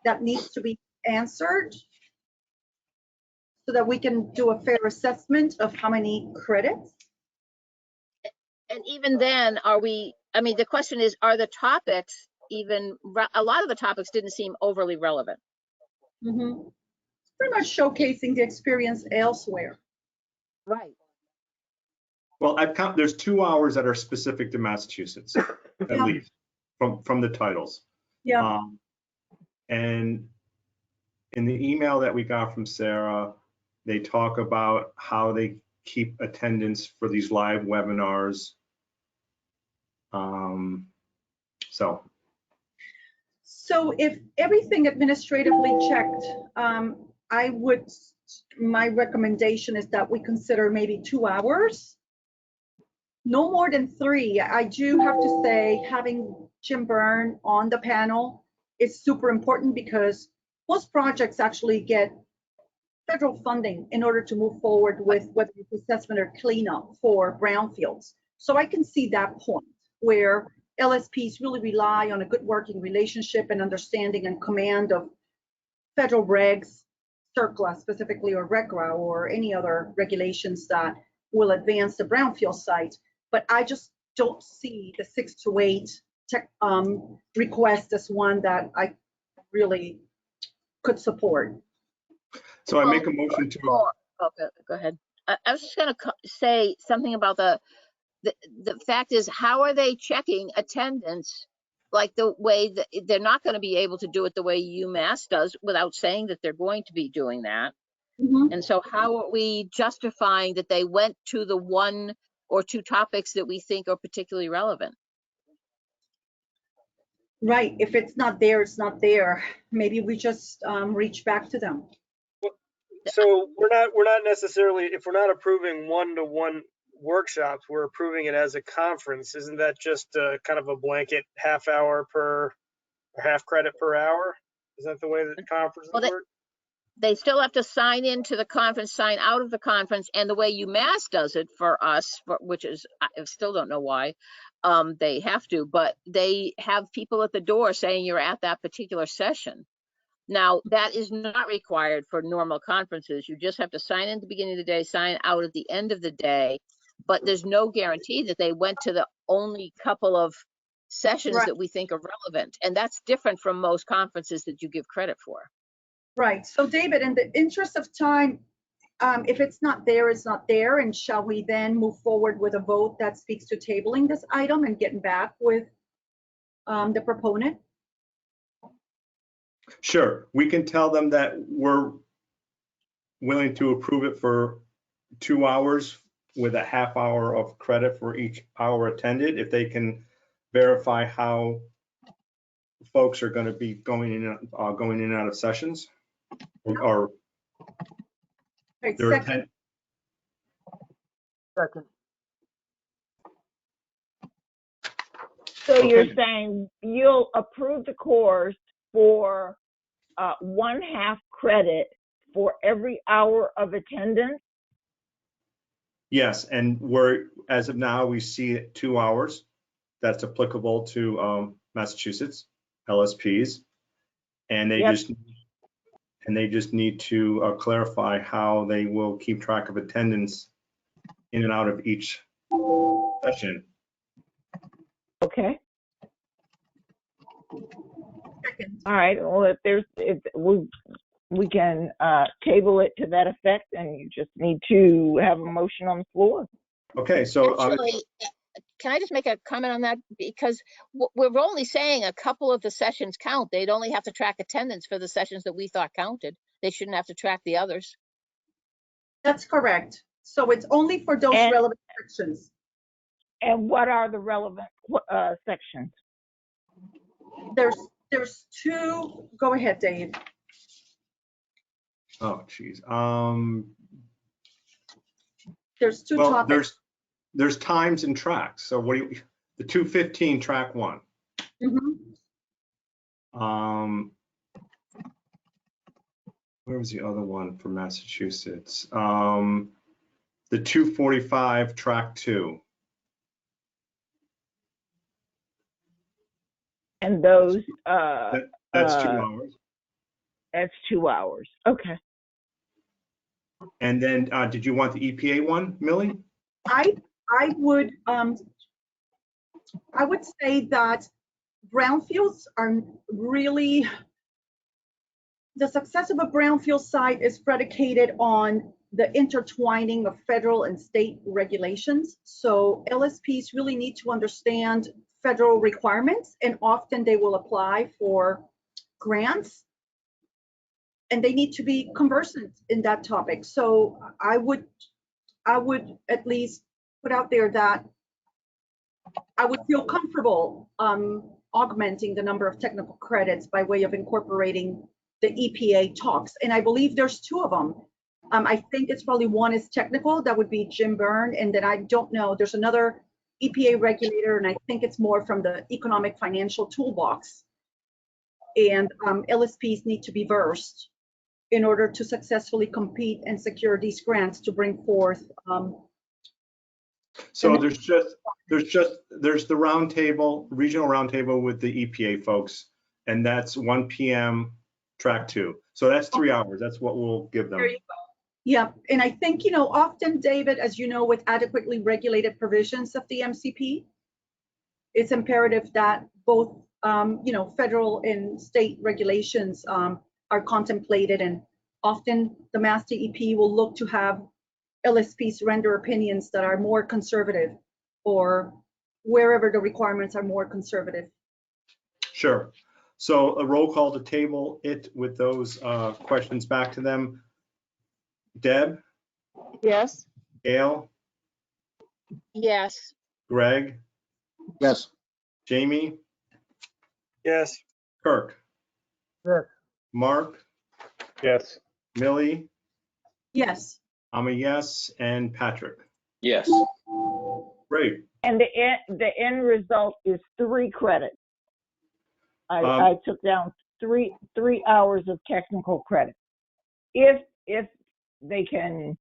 that needs to be answered so that we can do a fair assessment of how many credits. And even then, the question is, are the topics a lot of the topics didn't seem overly relevant. Mm-hmm. It's pretty much showcasing the experience elsewhere. Right. Well, there's 2 hours that are specific to Massachusetts, at least from the titles. Yeah. And in the email that we got from Sarah, they talk about how they keep attendance for these live webinars. So if everything administratively checked, my recommendation is that we consider maybe 2 hours, no more than 3. I do have to say having Jim Byrne on the panel is super important because most projects actually get federal funding in order to move forward with whether it's assessment or cleanup for brownfields. So I can see that point where LSPs really rely on a good working relationship and understanding and command of federal regs, CERCLA specifically, or RECRA, or any other regulations that will advance the brownfield site. But I just don't see the 6 to 8 request as one that I really could support. So I make a motion to. Okay, go ahead. I was just going to say something about the fact is, how are they checking attendance like the way that they're not going to be able to do it the way UMass does without saying that they're going to be doing that. Mm-hmm. And so how are we justifying that they went to the 1 or 2 topics that we think are particularly relevant? Right. If it's not there, it's not there. Maybe we just reach back to them. So we're not necessarily, if we're not approving 1-to-1 workshops, we're approving it as a conference. Isn't that just kind of a blanket half hour per, or half credit per hour? Is that the way that conferences work? They still have to sign into the conference, sign out of the conference, and the way UMass does it for us, which is, I still don't know why they have to, but they have people at the door saying you're at that particular session. Now, that is not required for normal conferences. You just have to sign in at the beginning of the day, sign out at the end of the day, but there's no guarantee that they went to the only couple of sessions that we think are relevant. And that's different from most conferences that you give credit for. Right. So David, in the interest of time, if it's not there, it's not there. And shall we then move forward with a vote that speaks to tabling this item and getting back with the proponent? Sure, we can tell them that we're willing to approve it for 2 hours with a half hour of credit for each hour attended, if they can verify how folks are going to be going in and out of sessions, or Right, their second. Second. So you're Okay. saying you'll approve the course for 1/2 credit for every hour of attendance? Yes, and we're, as of now, we see it 2 hours. That's applicable to Massachusetts LSPs, and they Yep. just need to clarify how they will keep track of attendance in and out of each session. Okay. Second. All right. Well, if we can table it to that effect, and you just need to have a motion on the floor. Okay, so Actually, can I just make a comment on that? Because we're only saying a couple of the sessions count. They'd only have to track attendance for the sessions that we thought counted. They shouldn't have to track the others. That's correct. So it's only for those And- relevant sections. And what are the relevant sections? There's two. Go ahead, Dave. oh geez, There's two well, topics. there's times and tracks. So what do you, the 215 track 1. Mhm. Where was the other one for Massachusetts? The 245 track 2. And those, That's 2 hours. that's 2 hours. Okay. And then did you want the EPA one, Millie? I would say that brownfields are really, the success of a brownfield site is predicated on the intertwining of federal and state regulations. So LSPs really need to understand federal requirements, and often they will apply for grants, and they need to be conversant in that topic. So I would at least put out there that I would feel comfortable augmenting the number of technical credits by way of incorporating the EPA talks. And I believe there's 2 of them. I think it's probably one is technical, that would be Jim Byrne, and then I don't know, there's another EPA regulator, and I think it's more from the economic financial toolbox. And LSPs need to be versed in order to successfully compete and secure these grants to bring forth. So there's the roundtable, regional roundtable with the EPA folks, and that's 1 p.m. track 2. So that's 3 hours. That's what we'll give them. There you go. Yeah, and I think, often, David, as you know, with adequately regulated provisions of the MCP, it's imperative that both, federal and state regulations are contemplated, and often the Mass DEP will look to have LSPs render opinions that are more conservative, or wherever the requirements are more conservative. Sure. So a roll call to table it with those questions back to them. Deb, Yes? Gail, Yes. Greg, Yes. Jamie, Yes. Kirk, Yes. Mark, Yes. Millie, Yes. I'm a yes, and Patrick. Yes. Great. And the end result is 3 credits. Um, I took down 3 hours of technical credit. If they can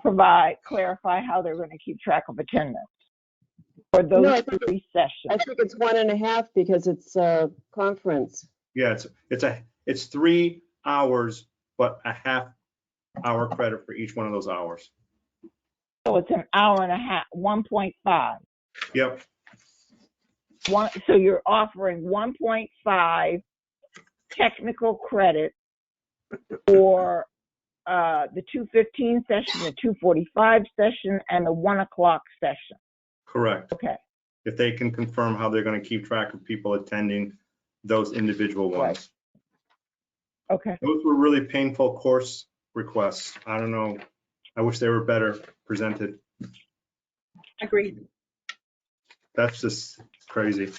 clarify how they're going to keep track of attendance for those No, I think 3 sessions. I think it's 1.5 because it's a conference. Yeah, it's 3 hours, but a half hour credit for each one of those hours. So it's an hour and a half, 1.5. Yep. So you're offering 1.5 technical credit for the 2:15 session, the 2:45 session, and the 1 o'clock session. Correct. Okay. If they can confirm how they're going to keep track of people attending those individual ones. Right. Okay. Those were really painful course requests. I don't know. I wish they were better presented. Agreed. That's just crazy.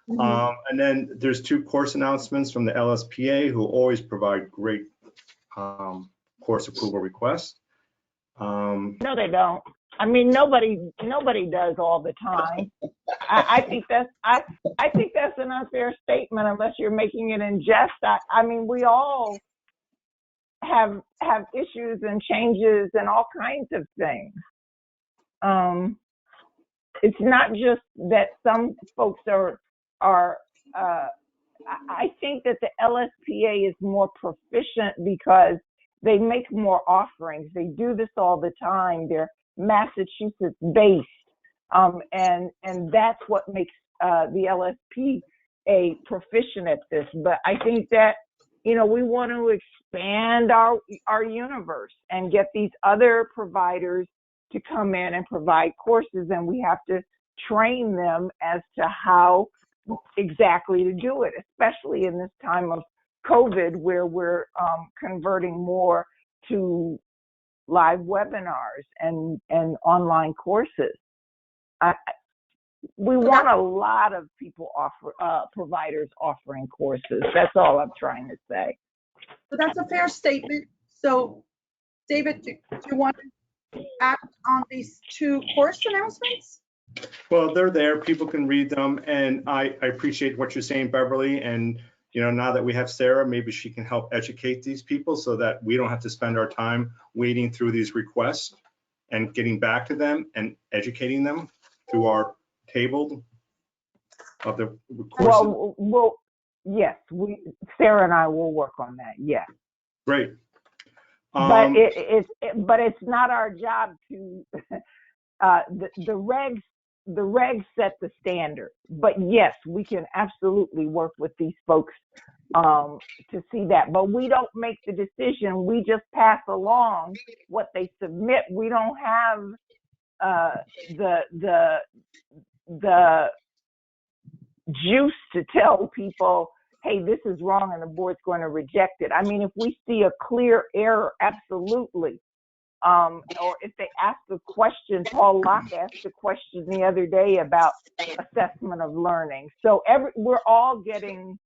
Mhm. And then there's 2 course announcements from the LSPA, who always provide great course approval requests. No, they don't. I mean, nobody does all the time. I think that's an unfair statement unless you're making it in jest. I mean, we all have issues and changes and all kinds of things. It's not just that some folks are I think that the LSPA is more proficient because they make more offerings. They do this all the time. They're Massachusetts based. And that's what makes the LSPA proficient at this. But I think that, we want to expand our universe and get these other providers to come in and provide courses, and we have to train them as to how exactly to do it, especially in this time of COVID where we're converting more to live webinars and online courses. We want a lot of people providers offering courses. That's all I'm trying to say. So that's a fair statement. So, David, do you want to act on these 2 course announcements? Well, they're there. People can read them. And I appreciate what you're saying, Beverly. And, now that we have Sarah, maybe she can help educate these people so that we don't have to spend our time wading through these requests and getting back to them and educating them through our table of the courses. Well, yes, Sarah and I will work on that. Yes. Great. But it's not our job to the regs set the standard. But yes, we can absolutely work with these folks to see that. But we don't make the decision. We just pass along what they submit. We don't have the juice to tell people, hey, this is wrong and the board's going to reject it. I mean, if we see a clear error, absolutely. Or if they ask a question, Paul Locke asked a question the other day about assessment of learning. So we're all getting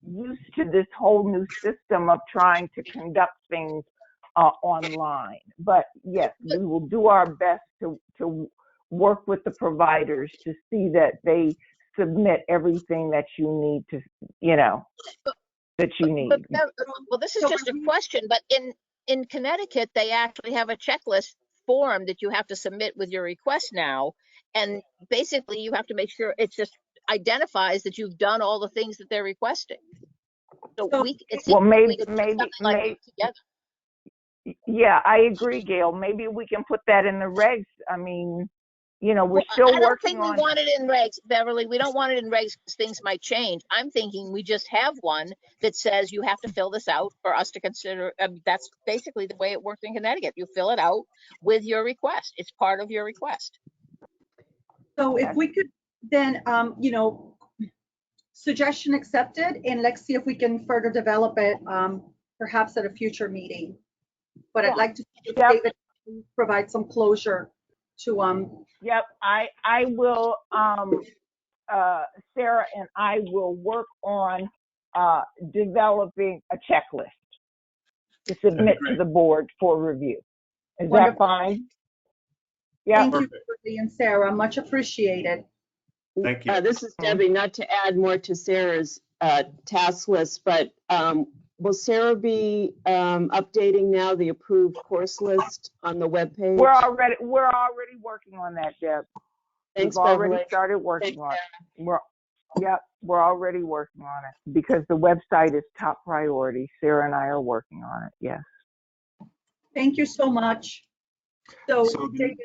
used to this whole new system of trying to conduct things online. But yes, we will do our best to work with the providers to see that they submit everything that you need to, that you need. Well, this is just a question, but in Connecticut, they actually have a checklist form that you have to submit with your request now. And basically you have to make sure it just identifies that you've done all the things that they're requesting. So maybe together. Yeah, I agree, Gail. Maybe we can put that in the regs. I mean, we're still working on. I don't think we want it in regs, Beverly. We don't want it in regs because things might change. I'm thinking we just have one that says you have to fill this out for us to consider. That's basically the way it works in Connecticut. You fill it out with your request. It's part of your request. So if we could then, suggestion accepted, and let's see if we can further develop it, perhaps at a future meeting. But I'd like to see if David provide some closure to Yep, I will. Sarah and I will work on developing a checklist to submit to the board for review. Is that fine? Yeah. Thank you, Beverly and Sarah. Much appreciated. Thank you. This is Debbie. Not to add more to Sarah's task list, but will Sarah be updating now the approved course list on the webpage? We're already working on that, Deb. Thanks, We've already Beverly. started working on it. We're already working on it because the website is top priority. Sarah and I are working on it. Yes. Thank you so much. So David.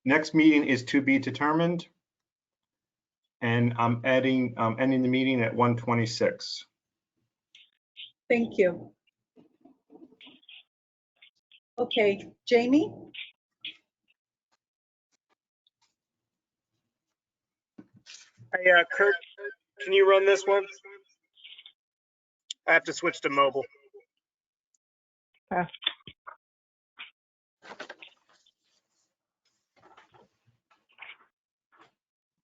Next meeting is to be determined. And I'm ending the meeting at 1:26. Thank you. Okay, Jamie? Hey, Kurt, can you run this one? I have to switch to mobile.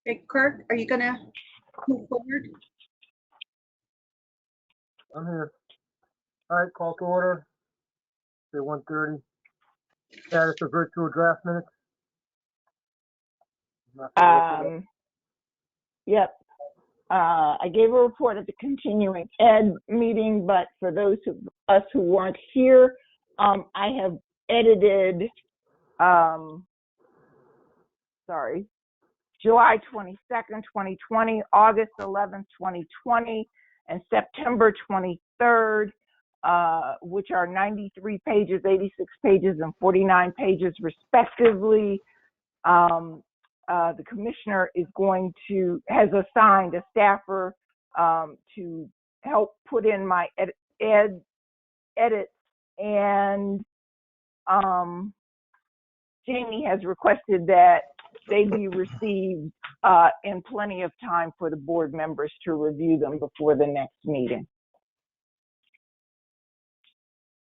Okay, Kirk, are you gonna move forward? I'm here. All right, call to order. Say 1:30. Status of virtual draft minutes. Yep. I gave a report at the continuing ed meeting, but for those of us who weren't here, I have edited, July 22nd, 2020, August 11th, 2020, and September 23rd, which are 93 pages, 86 pages, and 49 pages respectively. The commissioner has assigned a staffer to help put in my edits, and Jamie has requested that they be received in plenty of time for the board members to review them before the next meeting.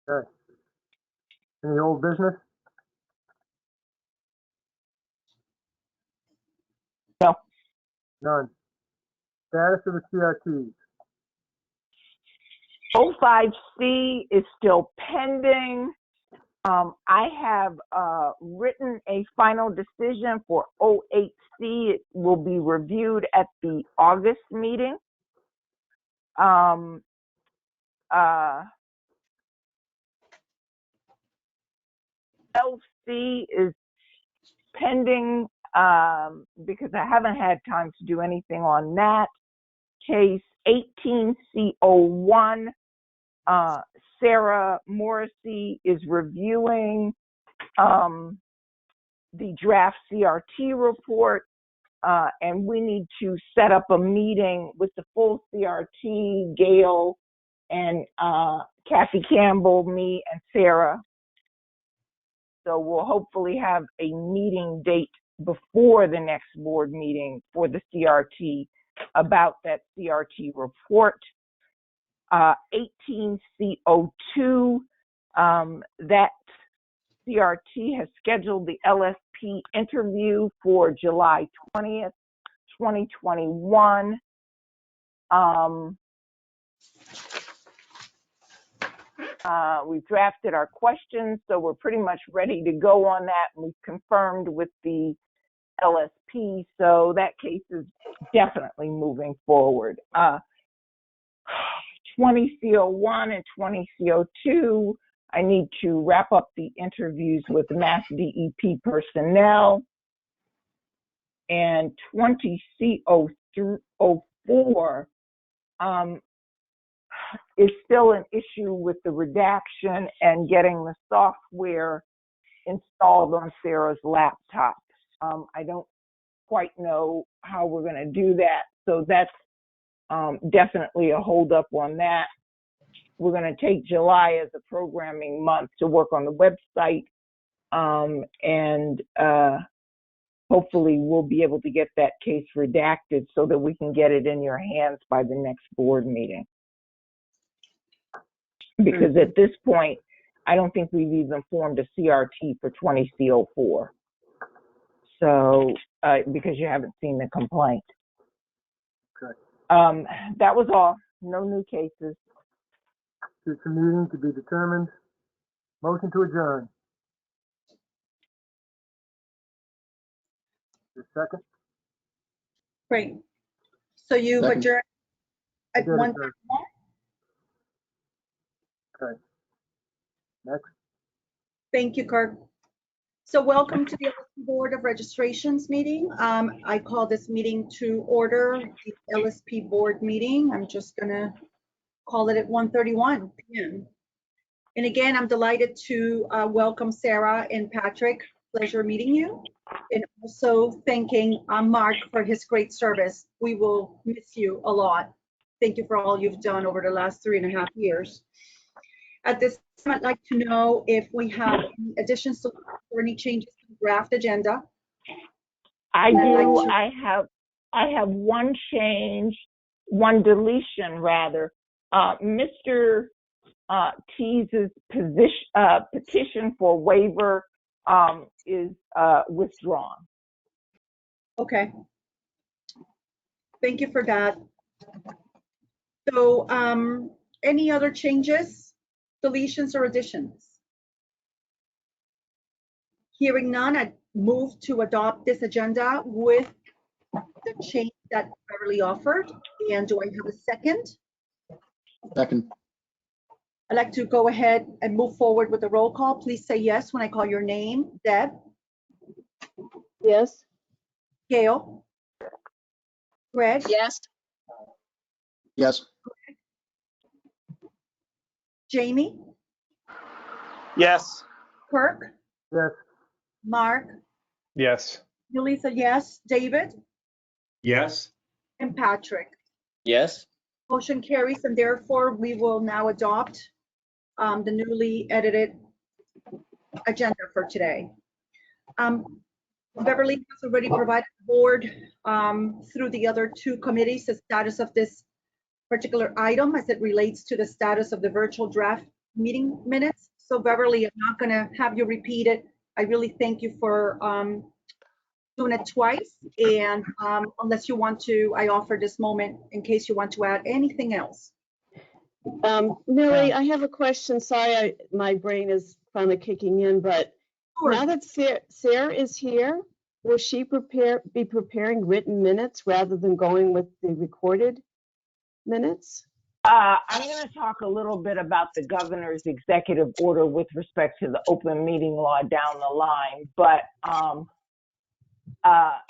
Okay. Any old business? No. None. Status of the CRTs. 05C is still pending. I have written a final decision for 08C. It will be reviewed at the August meeting. LC is pending because I haven't had time to do anything on that. Case 18C01, Sarah Morrissey is reviewing the draft CRT report, and we need to set up a meeting with the full CRT, Gail and Kathy Campbell, me, and Sarah. So we'll hopefully have a meeting date before the next board meeting for the CRT about that CRT report. 18C02, that CRT has scheduled the LSP interview for July 20th, 2021. We've drafted our questions, so we're pretty much ready to go on that. And we've confirmed with the LSP, so that case is definitely moving forward. 20C01 and 20C02, I need to wrap up the interviews with Mass DEP personnel. And 20C04 is still an issue with the redaction and getting the software installed on Sarah's laptop. I don't quite know how we're going to do that, so that's definitely a holdup on that. We're going to take July as a programming month to work on the website, and hopefully we'll be able to get that case redacted so that we can get it in your hands by the next board meeting. Because at this point, I don't think we've even formed a CRT for 20C04. So, because you haven't seen the complaint. Okay. That was all. No new cases. Future meeting to be determined. Motion to adjourn. Your second? Great. So you've Second. adjourned at Adjourn. 1:31? Okay. Next. Thank you, Kirk. So welcome to the LSP Board of Registrations meeting. I call this meeting to order, the LSP board meeting. I'm just gonna call it at 1:31 p.m. And again, I'm delighted to welcome Sarah and Patrick. Pleasure meeting you. And also thanking Mark for his great service. We will miss you a lot. Thank you for all you've done over the last 3.5 years. At this time, I'd like to know if we have any additions to or any changes to the draft agenda. I And I'd do. like to- I have one change, one deletion rather. Mr. Tease's petition for waiver is withdrawn. Okay. Thank you for that. So, any other changes, deletions, or additions? Hearing none, I move to adopt this agenda with the change that Beverly offered. And do I have a second? Second, I'd like to go ahead and move forward with the roll call. Please say yes when I call your name. Deb, Yes? Gail, Greg, Yes. yes, Jamie, Yes. Kirk, Yes. Mark, Yes. Yulisa, yes, David, Yes. and Patrick. Yes. Motion carries, and therefore we will now adopt the newly edited agenda for today. Beverly has already provided the board through the other two committees the status of this particular item as it relates to the status of the virtual draft meeting minutes. So Beverly, I'm not going to have you repeat it. I really thank you for doing it twice. And unless you want to, I offer this moment in case you want to add anything else. Millie, I have a question. Sorry, my brain is finally kicking in, but Sure. now that Sarah is here, will she be preparing written minutes rather than going with the recorded minutes? I'm going to talk a little bit about the governor's executive order with respect to the open meeting law down the line, but I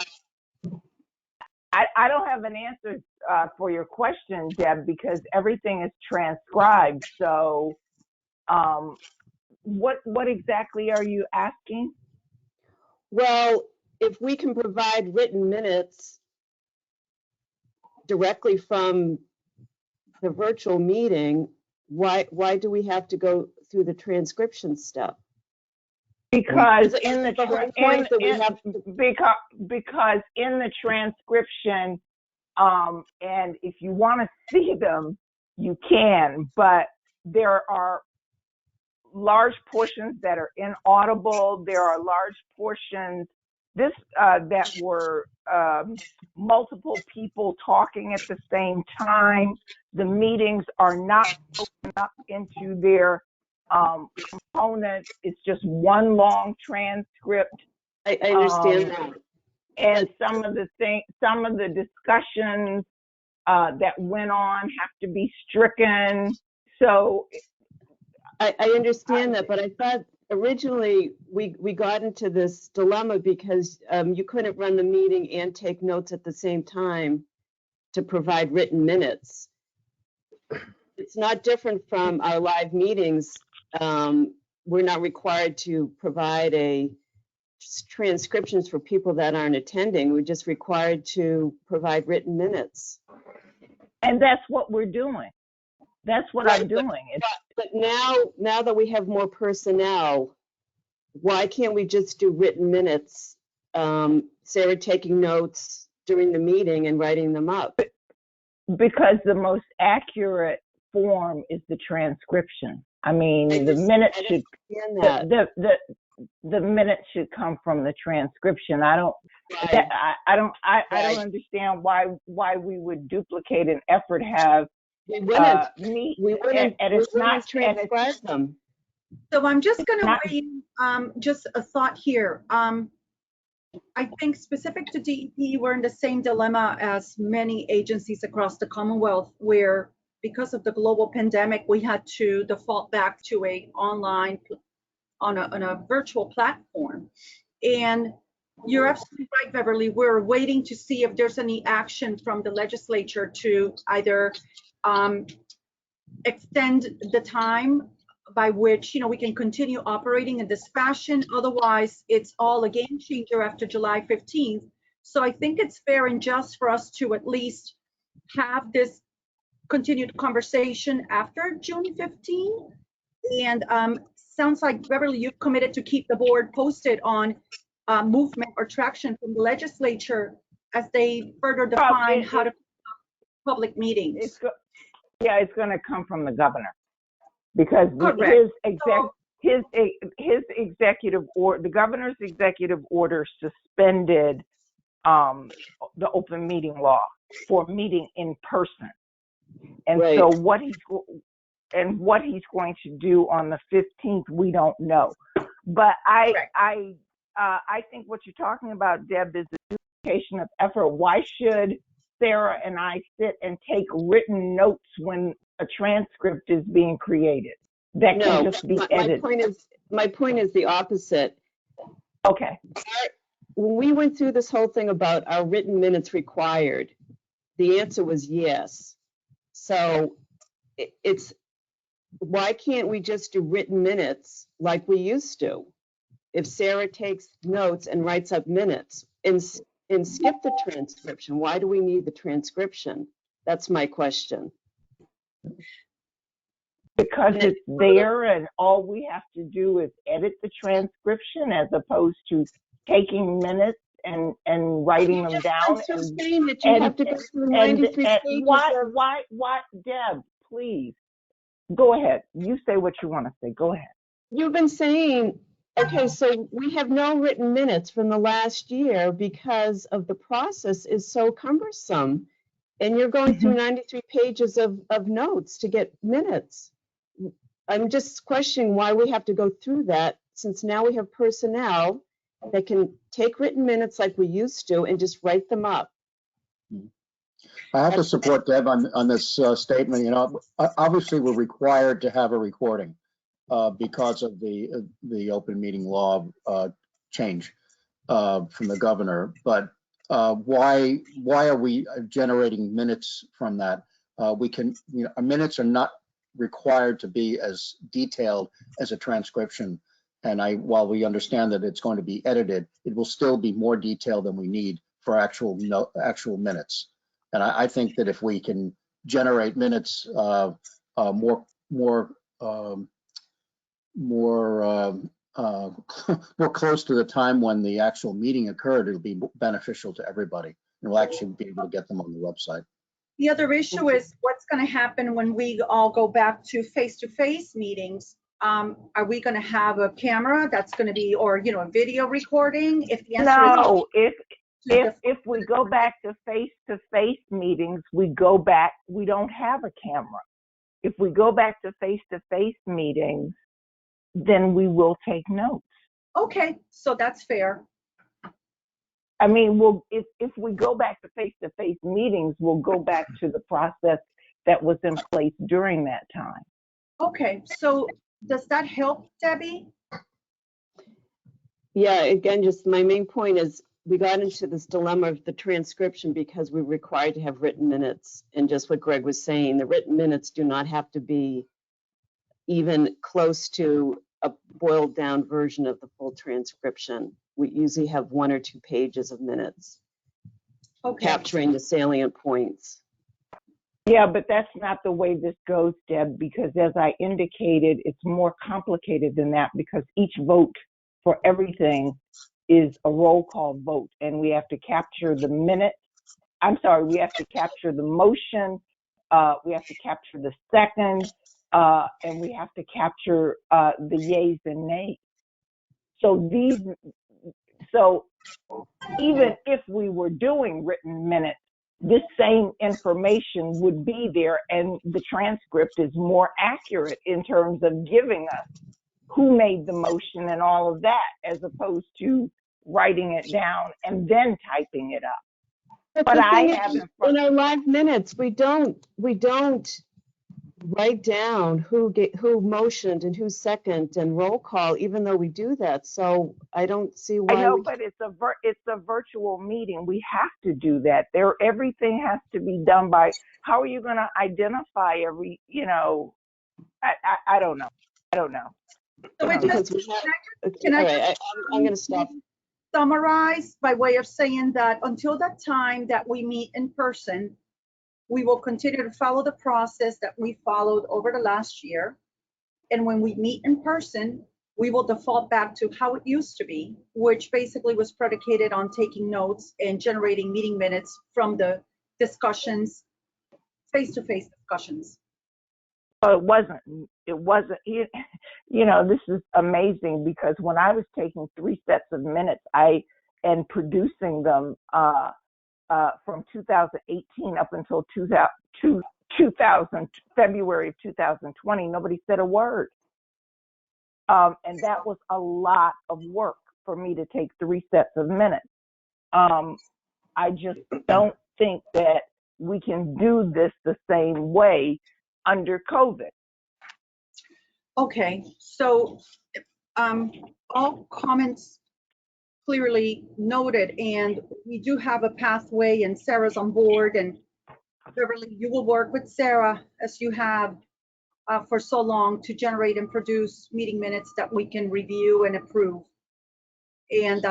don't have an answer for your question, Deb, because everything is transcribed. So what exactly are you asking? Well, if we can provide written minutes directly from the virtual meeting, why do we have to go through the transcription step? Because Is in the the whole point that we have because in the transcription, and if you want to see them, you can, but there are large portions that are inaudible. There are large portions that were multiple people talking at the same time. The meetings are not broken up into their components. It's just one long transcript. I understand that. And some of the discussions that went on have to be stricken. So I understand that, but I thought originally we got into this dilemma because you couldn't run the meeting and take notes at the same time to provide written minutes. It's not different from our live meetings. We're not required to provide transcriptions for people that aren't attending. We're just required to provide written minutes. And that's what we're doing. That's what I'm doing. But now that we have more personnel, why can't we just do written minutes? Sarah taking notes during the meeting and writing them up. Because the most accurate form is the transcription. I mean, the minutes should come from the transcription. I don't understand why we would duplicate an effort. We wouldn't transcribe them. So I'm just going to weigh in, just a thought here. I think specific to DEP, we're in the same dilemma as many agencies across the Commonwealth, where because of the global pandemic, we had to default back to on a virtual platform. And you're absolutely right, Beverly. We're waiting to see if there's any action from the legislature to either extend the time by which we can continue operating in this fashion. Otherwise, it's all a game changer after July 15th. So I think it's fair and just for us to at least have this continued conversation after June 15th. And sounds like, Beverly, you've committed to keep the board posted on movement or traction from the legislature as they further define how to public meetings. It's going to come from the governor, because his executive order, the governor's executive order suspended the open meeting law for meeting in person. And Right. so what he's going to do on the 15th, we don't know. But I think what you're talking about, Deb, is the duplication of effort. Why should Sarah and I sit and take written notes when a transcript is being created? That can just be edited. My point is the opposite. Okay. When we went through this whole thing about our written minutes required, the answer was yes. So it's, why can't we just do written minutes like we used to? If Sarah takes notes and writes up minutes and skip the transcription, why do we need the transcription? That's my question. Because it's there and all we have to do is edit the transcription, as opposed to taking minutes and writing them down. Saying that you have to go through 93 pages. Why, Deb, please, go ahead. You say what you want to say. Go ahead. You've been saying, okay, so we have no written minutes from the last year because of the process is so cumbersome. And you're going through 93 pages of notes to get minutes. I'm just questioning why we have to go through that, since now we have personnel that can take written minutes like we used to and just write them up. I have to support Deb on this statement. You know, obviously we're required to have a recording because of the open meeting law change from the governor. But why are we generating minutes from that? We can, you know, our minutes are not required to be as detailed as a transcription. And while we understand that it's going to be edited, it will still be more detailed than we need for actual minutes. And I think that if we can generate minutes more close to the time when the actual meeting occurred, it'll be beneficial to everybody. And we'll actually be able to get them on the website. The other issue is what's going to happen when we all go back to face-to-face meetings. Are we going to have a camera that's going to be, or, you know, a video recording? If the answer is if we go back to face-to-face meetings, we don't have a camera. If we go back to face-to-face meetings, then we will take notes. Okay, so that's fair. I mean, if we go back to face-to-face meetings, we'll go back to the process that was in place during that time. Okay, so does that help, Debbie? Yeah, again, just my main point is we got into this dilemma of the transcription because we're required to have written minutes. And just what Greg was saying, the written minutes do not have to be even close to a boiled down version of the full transcription. We usually have 1 or 2 pages of minutes, capturing the salient points. Yeah, but that's not the way this goes, Deb, because as I indicated, it's more complicated than that, because each vote for everything is a roll call vote, and we have to capture the minute. I'm sorry, we have to capture the motion, we have to capture the second, and we have to capture the yays and nays. So even if we were doing written minutes, this same information would be there, and the transcript is more accurate in terms of giving us who made the motion and all of that, as opposed to writing it down and then typing it up. But I haven't. In our live minutes, we don't write down who motioned and who seconded and roll call, even though we do that. So I don't see why. I know, but it's a virtual meeting. We have to do that. Everything has to be done by. How are you going to identify every? You know, I don't know. I don't know. So I'm going to stop. Summarize by way of saying that until that time that we meet in person, we will continue to follow the process that we followed over the last year. And when we meet in person, we will default back to how it used to be, which basically was predicated on taking notes and generating meeting minutes from the discussions, face-to-face discussions. It wasn't, this is amazing because when I was taking 3 sets of minutes, and producing them from 2018 up until 2000, February of 2020, nobody said a word. And that was a lot of work for me to take 3 sets of minutes. I just don't think that we can do this the same way under COVID. Okay, so all comments clearly noted, and we do have a pathway, and Sarah's on board, and Beverly, you will work with Sarah as you have for so long to generate and produce meeting minutes that we can review and approve. And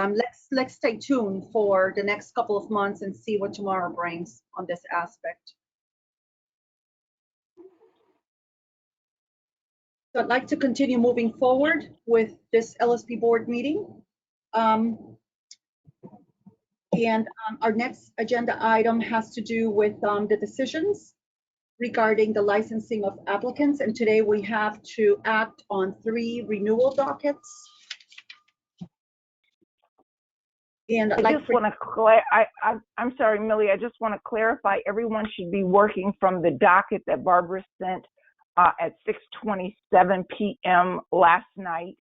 let's stay tuned for the next couple of months and see what tomorrow brings on this aspect. So I'd like to continue moving forward with this LSP board meeting. Our next agenda item has to do with the decisions regarding the licensing of applicants. And today we have to act on 3 renewal dockets. And I just want to I'm sorry, Millie, I just want to clarify, everyone should be working from the docket that Barbara sent at 6:27 p.m. last night,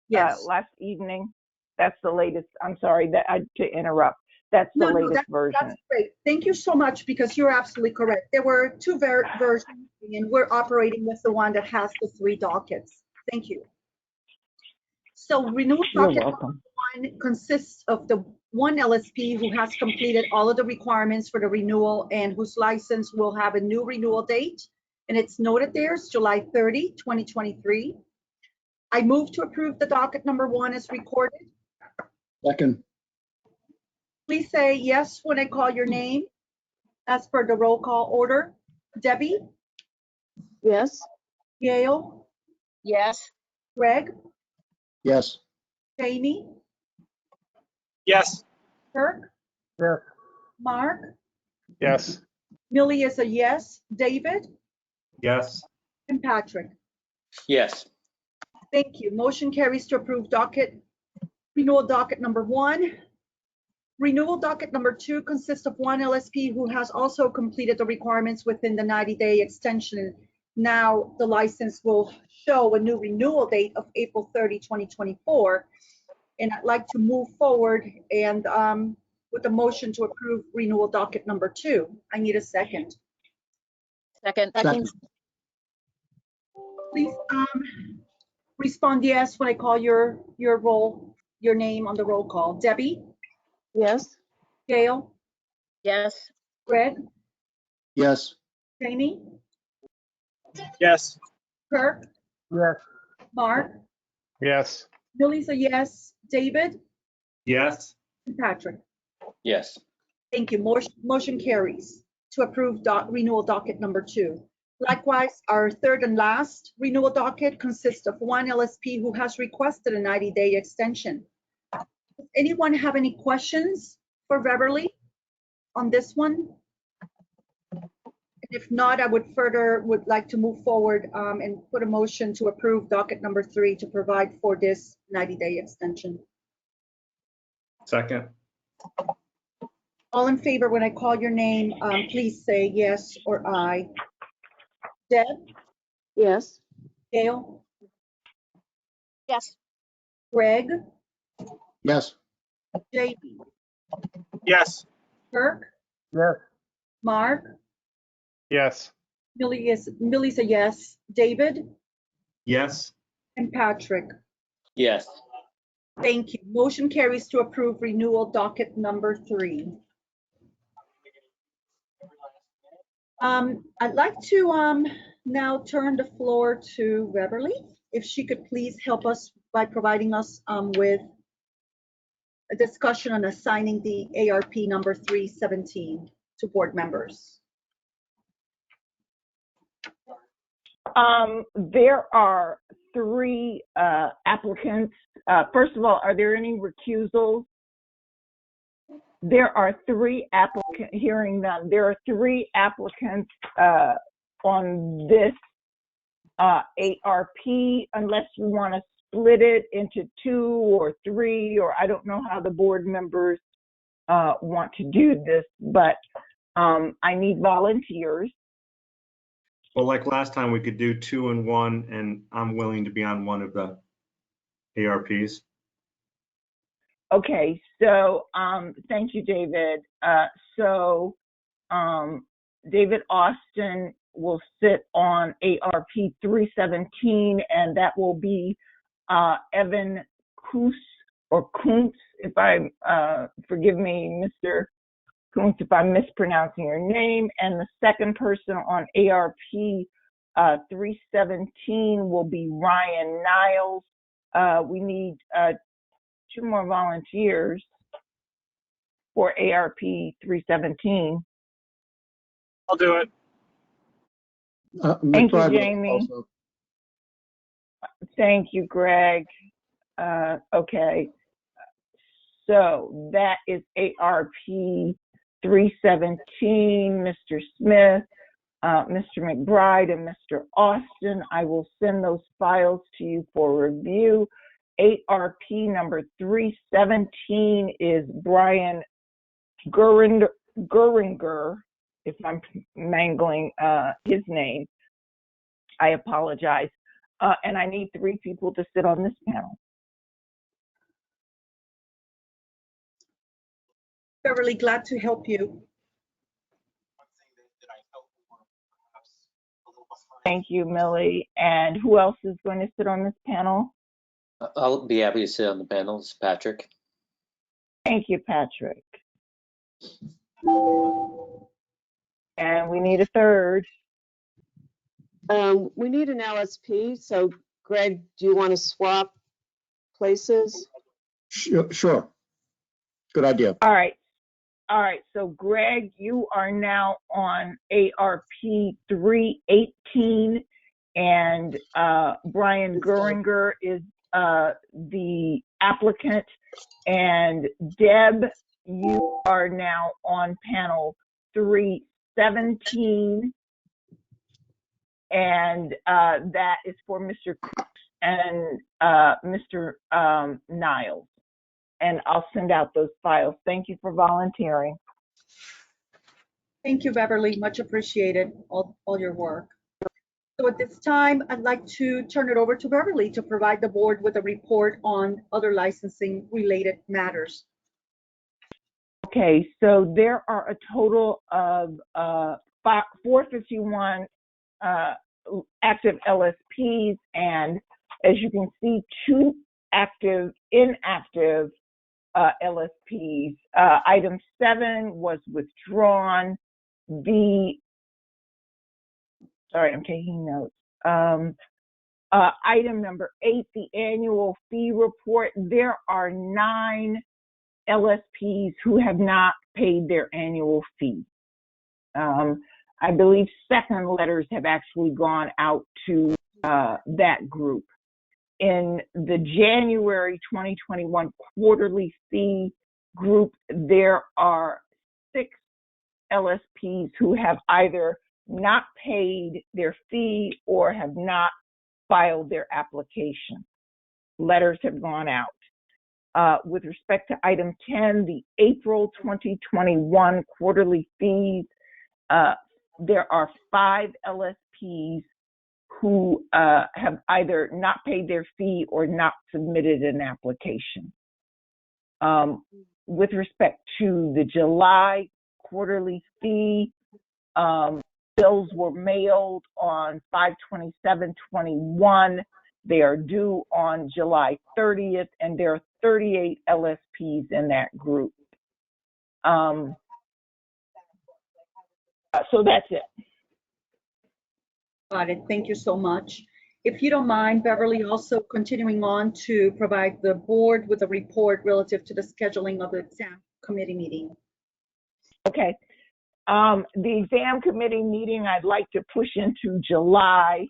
yes, last evening. That's the latest. I'm sorry to interrupt. That's the latest version. That's great. Thank you so much, because you're absolutely correct. There were 2 versions, and we're operating with the one that has the 3 dockets. Thank you. So renewal docket number 1 consists of the 1 LSP who has completed all of the requirements for the renewal and whose license will have a new renewal date. And it's noted there, it's July 30, 2023. I move to approve the docket number 1 as recorded. Second. Please say yes when I call your name as per the roll call order. Debbie? Yes. Gail? Yes. Greg? Yes. Jamie? Yes. Kirk? Yes. Mark? Yes. Millie is a yes. David? Yes. And Patrick? Yes. Thank you. Motion carries to approve renewal docket number 1. Renewal docket number 2 consists of 1 LSP who has also completed the requirements within the 90-day extension. Now the license will show a new renewal date of April 30, 2024. And I'd like to move forward and with a motion to approve renewal docket number 2. I need a second. Second. Please respond yes when I call your name on the roll call. Debbie? Yes. Gail? Yes. Greg? Yes. Jamie? Yes. Kirk? Yes. Mark? Yes. Millie's a yes. David? Yes. And Patrick? Yes. Thank you. Motion carries to approve renewal docket number 2. Likewise, our third and last renewal docket consists of 1 LSP who has requested a 90-day extension. Does anyone have any questions for Beverly on this one? If not, I would like to move forward and put a motion to approve docket number 3 to provide for this 90-day extension. Second. All in favor, when I call your name, please say yes or aye. Deb? Yes. Gail? Yes. Greg? Yes. Jamie? Yes. Kirk? Yes. Mark? Yes. Millie's a yes. David? Yes. And Patrick? Yes. Thank you. Motion carries to approve renewal docket number 3. I'd like to now turn the floor to Beverly, if she could please help us by providing us with a discussion on assigning the ARP number 317 to board members. There are 3 applicants. First of all, are there any recusals? There are 3 applicants, hearing none. There are 3 applicants on this ARP, unless you want to split it into 2 or 3, or I don't know how the board members want to do this, but I need volunteers. Well, like last time, we could do 2 and 1, and I'm willing to be on one of the ARPs. Okay, so thank you, David. David Austin will sit on ARP 317, and that will be Evan Kuntz, if I, forgive me, Mr. Kuntz, if I'm mispronouncing your name. And the second person on ARP 317 will be Ryan Niles. We need 2 more volunteers for ARP 317. I'll do it. Thank you, McBride will Jamie. also- Thank you, Greg. Okay, so that is ARP 317, Mr. Smith, Mr. McBride, and Mr. Austin. I will send those files to you for review. ARP number 317 is Brian Guringer, if I'm mangling his name. I apologize. And I need 3 people to sit on this panel. Beverly, glad to help you. Thank you, Millie. And who else is going to sit on this panel? I'll be happy to sit on the panel. It's Patrick. Thank you, Patrick. And we need a third. We need an LSP, so Greg, do you want to swap places? Sure. Good idea. All right. So Greg, you are now on ARP 318, and Brian Guringer is the applicant. And Deb, you are now on panel 317, and that is for Mr. Cook and Mr. Niles. And I'll send out those files. Thank you for volunteering. Thank you, Beverly. Much appreciated, all your work. So at this time, I'd like to turn it over to Beverly to provide the board with a report on other licensing related matters. Okay, so there are a total of 451 active LSPs, and as you can see, 2 inactive LSPs. Item 7 was withdrawn. Sorry, I'm taking notes. Item number 8, the annual fee report. There are 9 LSPs who have not paid their annual fee. I believe second letters have actually gone out to that group. In the January 2021 quarterly fee group, there are 6 LSPs who have either not paid their fee or have not filed their application. Letters have gone out. With respect to item 10, the April 2021 quarterly fees, there are 5 LSPs who have either not paid their fee or not submitted an application. With respect to the July quarterly fee, bills were mailed on 5/27/21. They are due on July 30th, and there are 38 LSPs in that group. So that's it. Got it. Thank you so much. If you don't mind, Beverly, also continuing on to provide the board with a report relative to the scheduling of the exam committee meeting. Okay. The exam committee meeting, I'd like to push into July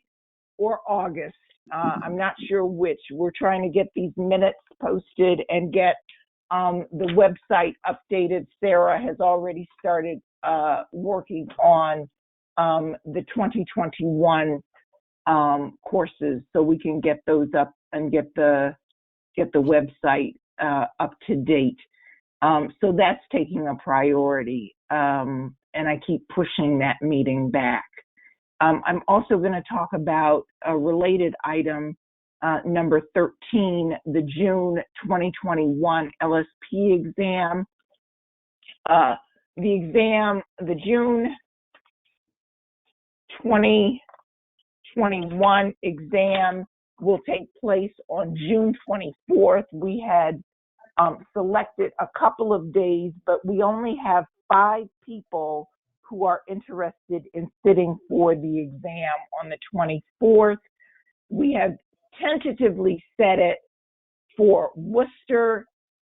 or August. I'm not sure which. We're trying to get these minutes posted and get the website updated. Sarah has already started working on the 2021 courses, so we can get those up and get the website up to date. So that's taking a priority, and I keep pushing that meeting back. I'm also going to talk about a related item, number 13, the June 2021 LSP exam. The June 2021 exam will take place on June 24th. We had selected a couple of days, but we only have 5 people who are interested in sitting for the exam on the 24th. We have tentatively set it for Worcester,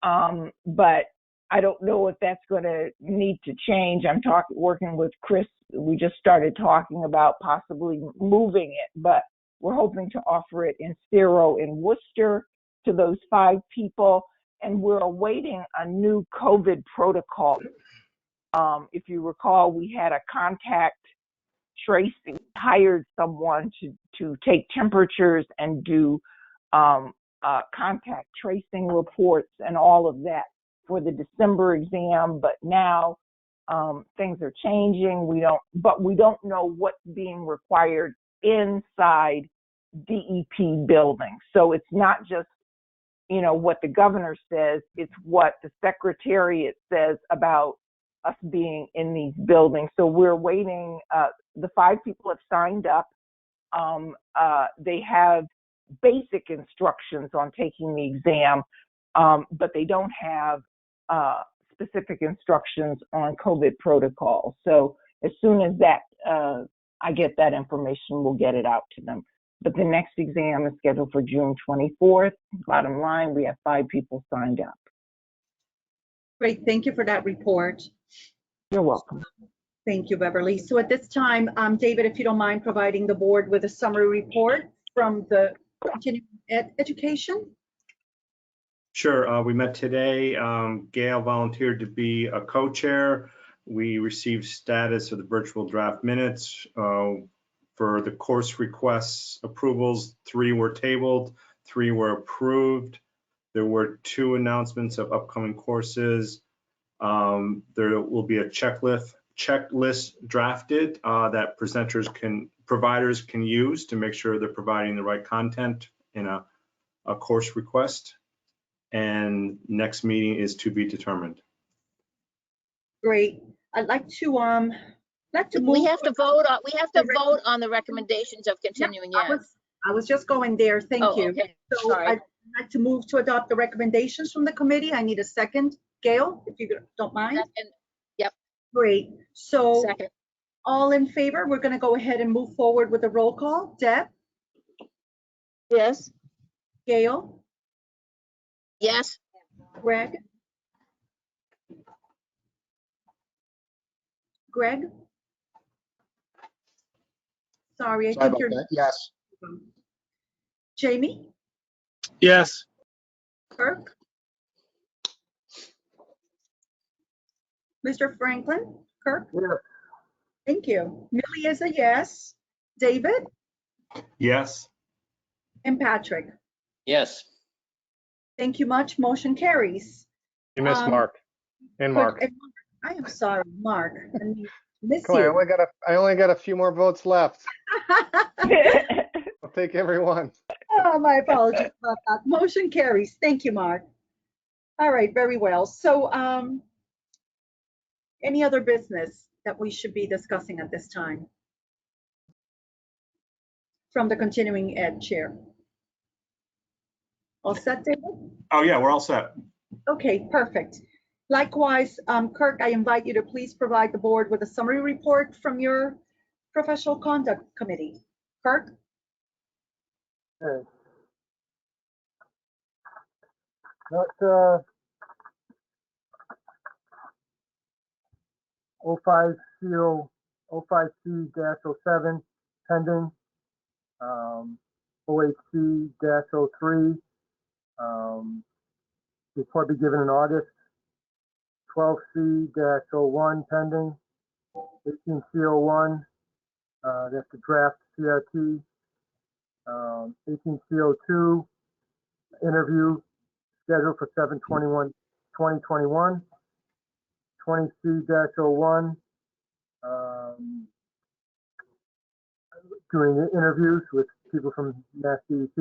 but I don't know if that's going to need to change. I'm working with Chris. We just started talking about possibly moving it, but we're hoping to offer it in Ciro in Worcester to those 5 people. And we're awaiting a new COVID protocol. If you recall, we had a contact tracing, hired someone to take temperatures and do contact tracing reports and all of that for the December exam. But now things are changing. We don't know what's being required inside DEP buildings. So it's not just what the governor says, it's what the secretariat says about us being in these buildings. So we're waiting. The 5 people have signed up. They have basic instructions on taking the exam, but they don't have specific instructions on COVID protocol. So as soon as that, I get that information, we'll get it out to them. But the next exam is scheduled for June 24th. Bottom line, we have 5 people signed up. Great, thank you for that report. You're welcome. Thank you, Beverly. So at this time, David, if you don't mind providing the board with a summary report from the continuing education. Sure. We met today. Gail volunteered to be a co-chair. We received status of the virtual draft minutes. For the course requests approvals, 3 were tabled, 3 were approved. There were 2 announcements of upcoming courses. There will be a checklist drafted that providers can use to make sure they're providing the right content in a course request. And next meeting is to be determined. Great. I'd like to move. We have to vote on the recommendations of continuing ed. I was just going there. Thank you. Okay. So Sorry. I'd like to move to adopt the recommendations from the committee. I need a second. Gail, if you don't mind. Second. Yep. Great. So Second. all in favor, we're going to go ahead and move forward with a roll call. Deb? Yes. Gail? Yes. Greg? Greg? Sorry, I Sorry think about you're. that. Yes. Jamie? Yes. Kirk? Mr. Franklin? Kirk? Yes. Thank you. Millie is a yes. David? Yes. And Patrick? Yes. Thank you much. Motion carries. You missed Mark. And Mark. I am sorry, Mark. I miss Come on, you. I only got a few more votes left. I'll take every one. Oh, my apologies about that. Motion carries. Thank you, Mark. All right, very well. So any other business that we should be discussing at this time from the continuing ed chair? All set, David? Oh, yeah, we're all set. Okay, perfect. Likewise, Kirk, I invite you to please provide the board with a summary report from your professional conduct committee. Kirk? Okay. Got 05C-07 pending. OHC-03, report be given in August. 12C-01 pending. 18C01, that's the draft CRT. 18C02, interview scheduled for 7/21/2021. 20C-01, doing interviews with people from Mass DEP.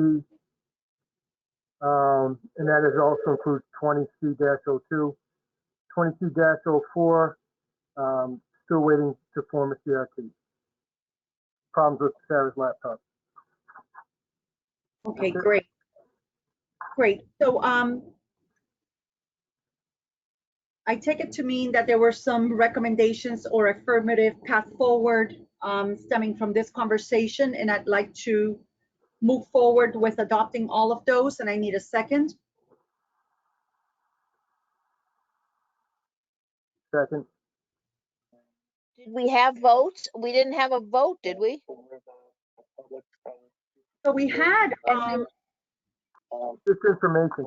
And that is also includes 20C-02. 20C-04, still waiting to form a CRT. Problems with Sarah's laptop. Okay, great. Great. So I take it to mean that there were some recommendations or affirmative path forward stemming from this conversation, and I'd like to move forward with adopting all of those, and I need a second. Second. Did we have votes? We didn't have a vote, did we? So we had Just information.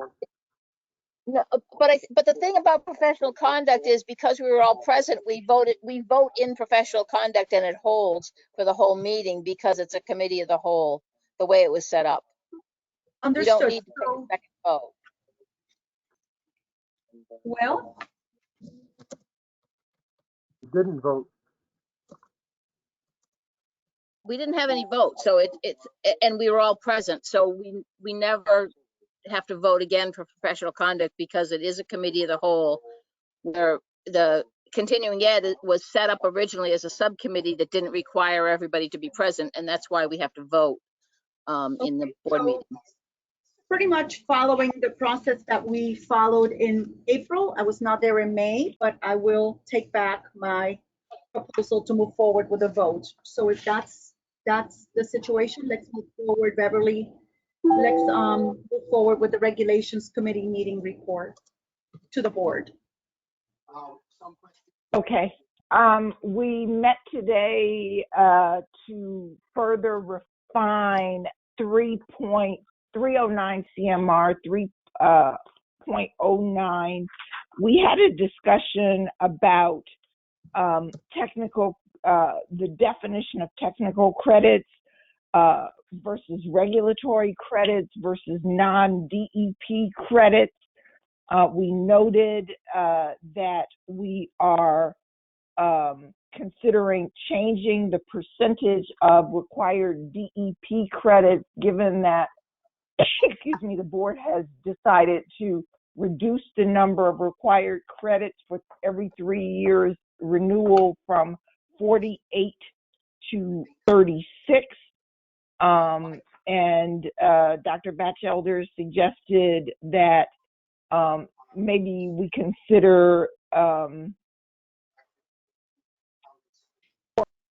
No, but the thing about professional conduct is because we were all present, we vote in professional conduct and it holds for the whole meeting because it's a committee of the whole, the way it was set up. understood. You don't need to take a second vote. Well, You didn't vote. We didn't have any votes, so and we were all present, so we never have to vote again for professional conduct because it is a committee of the whole where the continuing ed was set up originally as a subcommittee that didn't require everybody to be present, and that's why we have to vote in the board meeting. pretty much following the process that we followed in April. I was not there in May, but I will take back my proposal to move forward with a vote. So if that's the situation, let's move forward, Beverly. Let's move forward with the regulations committee meeting report to the board. Okay. We met today to further refine 3.309 CMR 3.09. We had a discussion about the definition of technical credits versus regulatory credits versus non-DEP credits. We noted that we are considering changing the percentage of required DEP credits, given that, excuse me, the board has decided to reduce the number of required credits for every 3 years renewal from 48 to 36. And Dr. Batchelder suggested that maybe we consider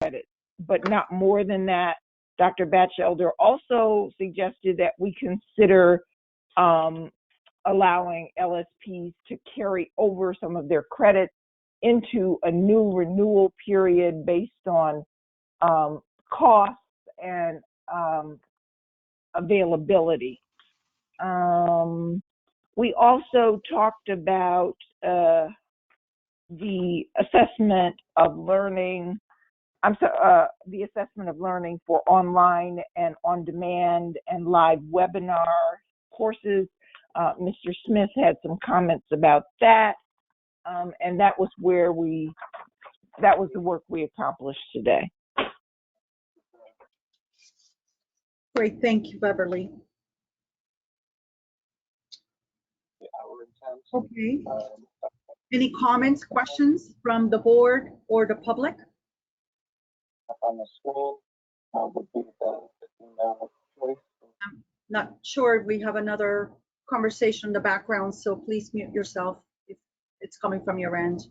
credit, but not more than that. Dr. Batchelder also suggested that we consider allowing LSPs to carry over some of their credits into a new renewal period based on costs and availability. We also talked about the assessment of learning. The assessment of learning for online and on-demand and live webinar courses. Mr. Smith had some comments about that, and that was the work we accomplished today. Great, thank you, Beverly. Okay. Any comments, questions from the board or the public? I'm not sure if we have another conversation in the background, so please mute yourself if it's coming from your end.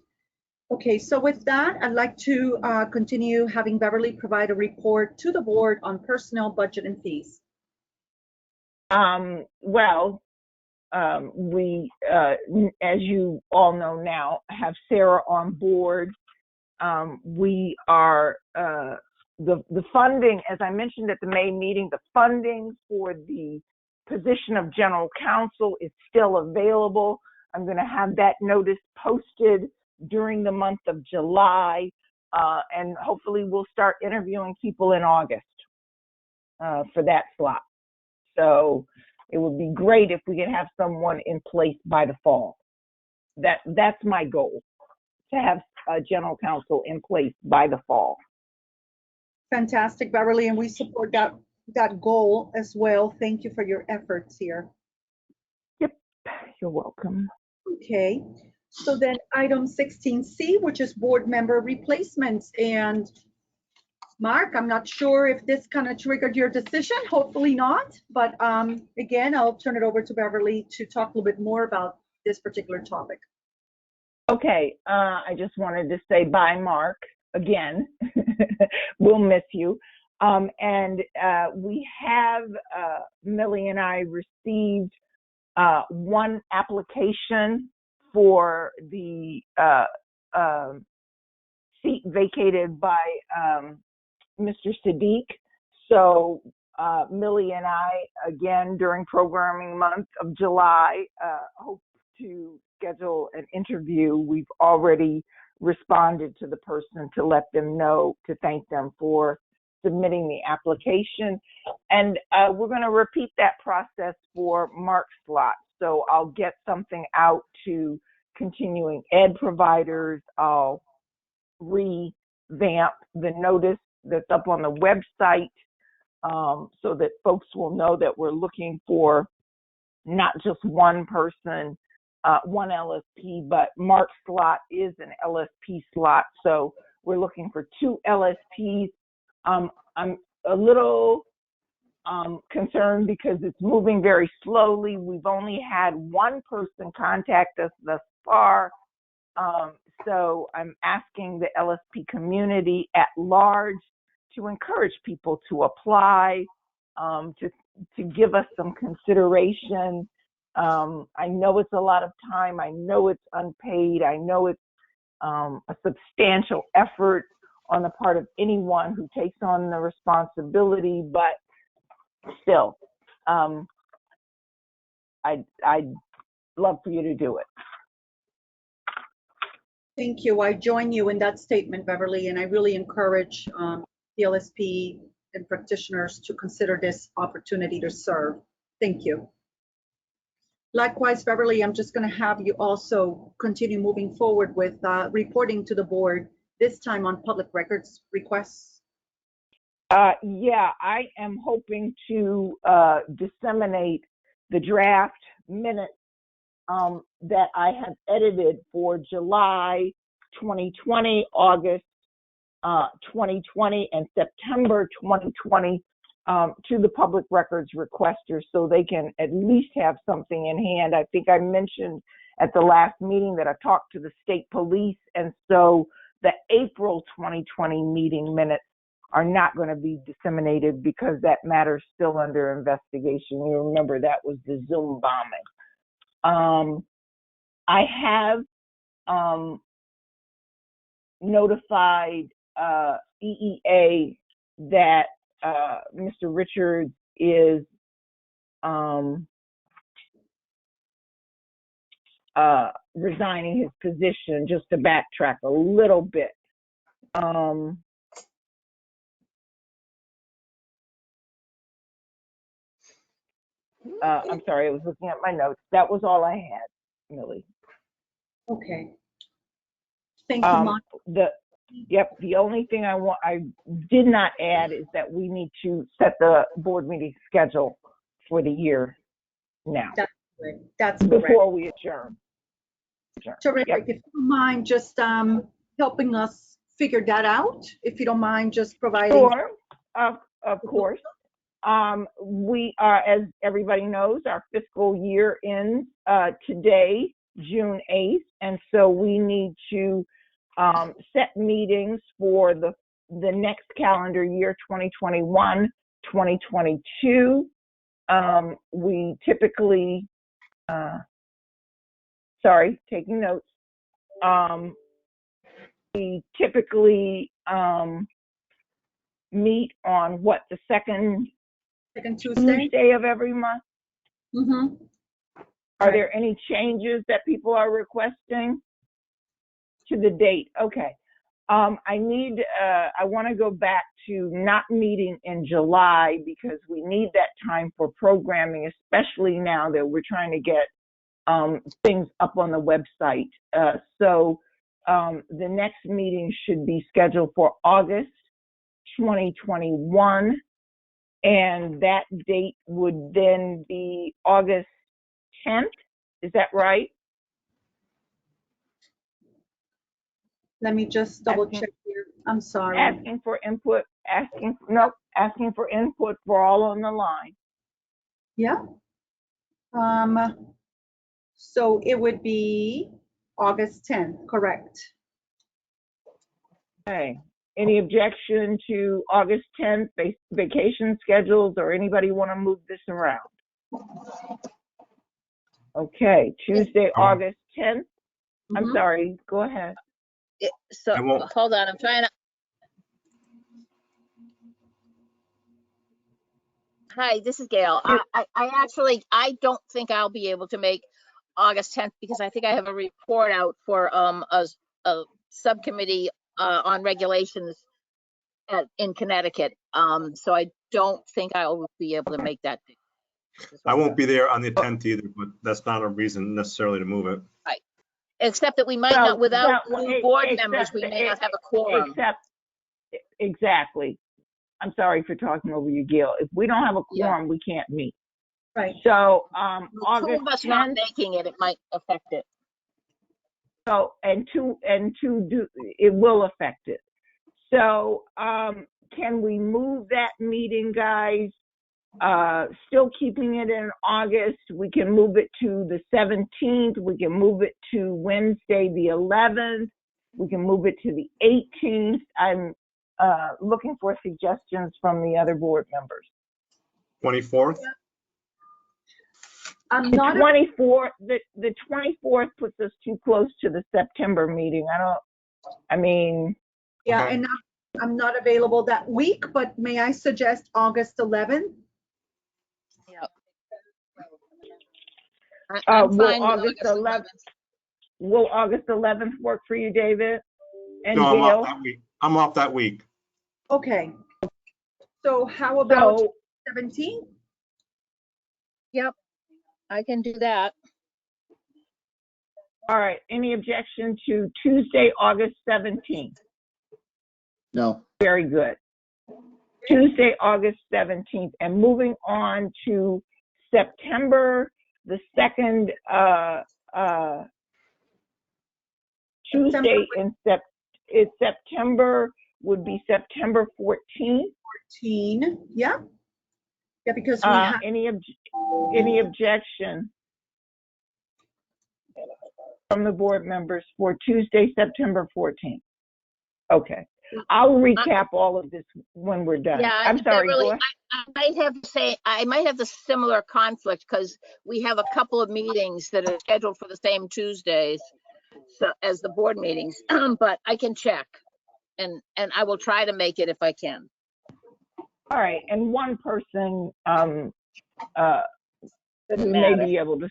Okay, so with that, I'd like to continue having Beverly provide a report to the board on personnel, budget, and fees. We, as you all know now, have Sarah on board. We are the funding, as I mentioned at the May meeting, the funding for the position of general counsel is still available. I'm going to have that notice posted during the month of July, and hopefully we'll start interviewing people in August for that slot. So it would be great if we could have someone in place by the fall. That's my goal, to have a general counsel in place by the fall. Fantastic, Beverly, and we support that goal as well. Thank you for your efforts here. Yep, you're welcome. Okay, so then item 16C, which is board member replacements. And Mark, I'm not sure if this kind of triggered your decision, hopefully not. But again, I'll turn it over to Beverly to talk a little bit more about this particular topic. Okay, I just wanted to say bye, Mark, again. We'll miss you. And we have, Millie and I received one application for the seat vacated by Mr. Sadiq. So Millie and I, again, during programming month of July, hope to schedule an interview. We've already responded to the person to let them know, to thank them for submitting the application. And we're going to repeat that process for Mark's slot. So I'll get something out to continuing ed providers. I'll revamp the notice that's up on the website so that folks will know that we're looking for not just one person, one LSP, but Mark's slot is an LSP slot. So we're looking for 2 LSPs. I'm a little concerned because it's moving very slowly. We've only had one person contact us thus far. So I'm asking the LSP community at large to encourage people to apply, to give us some consideration. I know it's a lot of time. I know it's unpaid. I know it's a substantial effort on the part of anyone who takes on the responsibility, but still, I'd love for you to do it. Thank you. I join you in that statement, Beverly, and I really encourage the LSP and practitioners to consider this opportunity to serve. Thank you. Likewise, Beverly, I'm just going to have you also continue moving forward with reporting to the board, this time on public records requests. Yeah, I am hoping to disseminate the draft minutes that I have edited for July 2020, August 2020, and September 2020 to the public records requesters so they can at least have something in hand. I think I mentioned at the last meeting that I talked to the state police, and so the April 2020 meeting minutes are not going to be disseminated because that matter is still under investigation. You remember that was the Zoom bombing. I have notified EEA that Mr. Richards is resigning his position. Just to backtrack a little bit. I'm sorry, I was looking at my notes. That was all I had, Millie. Okay. Thank you, Mark. The only thing I did not add is that we need to set the board meeting schedule for the year now. That's correct. That's before we adjourn. Terrific. Yep. If you don't mind just helping us figure that out, if you don't mind just providing. Sure, of course. We are, as everybody knows, our fiscal year ends today, June 8th, and so we need to set meetings for the next calendar year, 2021, 2022. We typically, taking notes. We typically meet on what, the second Tuesday? Tuesday of every month? Mm-hmm. Are Right. there any changes that people are requesting to the date? Okay. I want to go back to not meeting in July because we need that time for programming, especially now that we're trying to get things up on the website. So the next meeting should be scheduled for August 2021, and that date would then be August 10th. Is that right? Let me just double check here. I'm sorry. Asking for input, asking for input for all on the line. Yeah. So it would be August 10th, correct? Okay. Any objection to August 10th vacation schedules, or anybody want to move this around? Okay, Tuesday, August 10th. I'm Mhm. sorry, go ahead. So I won't. hold on, I'm trying to. Hi, this is Gail. I don't think I'll be able to make August 10th because I think I have a report out for a subcommittee on regulations in Connecticut. So I don't think I'll be able to make that. I won't be there on the 10th either, but that's not a reason necessarily to move it. Right. Except that we might not, without new board members, we may not have a quorum. Exactly. I'm sorry for talking over you, Gail. If we don't have a quorum, we can't meet. Right. So Two August of us not 10th. making it might affect it. So it will affect it. So can we move that meeting, guys? Still keeping it in August. We can move it to the 17th. We can move it to Wednesday, the 11th. We can move it to the 18th. I'm looking for suggestions from the other board members. 24th? I'm The not. 24th, the 24th puts us too close to the September meeting. Yeah, Okay. and I'm not available that week, but may I suggest August 11th? Yeah. Will August 11th work for you, David? And No, I'm Gail? off that week. I'm off that week. Okay. So how about 17th? Yep, I can do that. All right. Any objection to Tuesday, August 17th? No. Very good. Tuesday, August 17th. And moving on to September the 2nd, Tuesday in September would be September 14th. 14, yeah. Yeah, because we have. Any objection from the board members for Tuesday, September 14th? Okay. I'll recap all of this when we're done. Yeah, I'm sorry. Beverly, Go ahead. I might have the similar conflict because we have a couple of meetings that are scheduled for the same Tuesdays as the board meetings, but I can check and I will try to make it if I can. All right. And one person Doesn't we matter. may be able to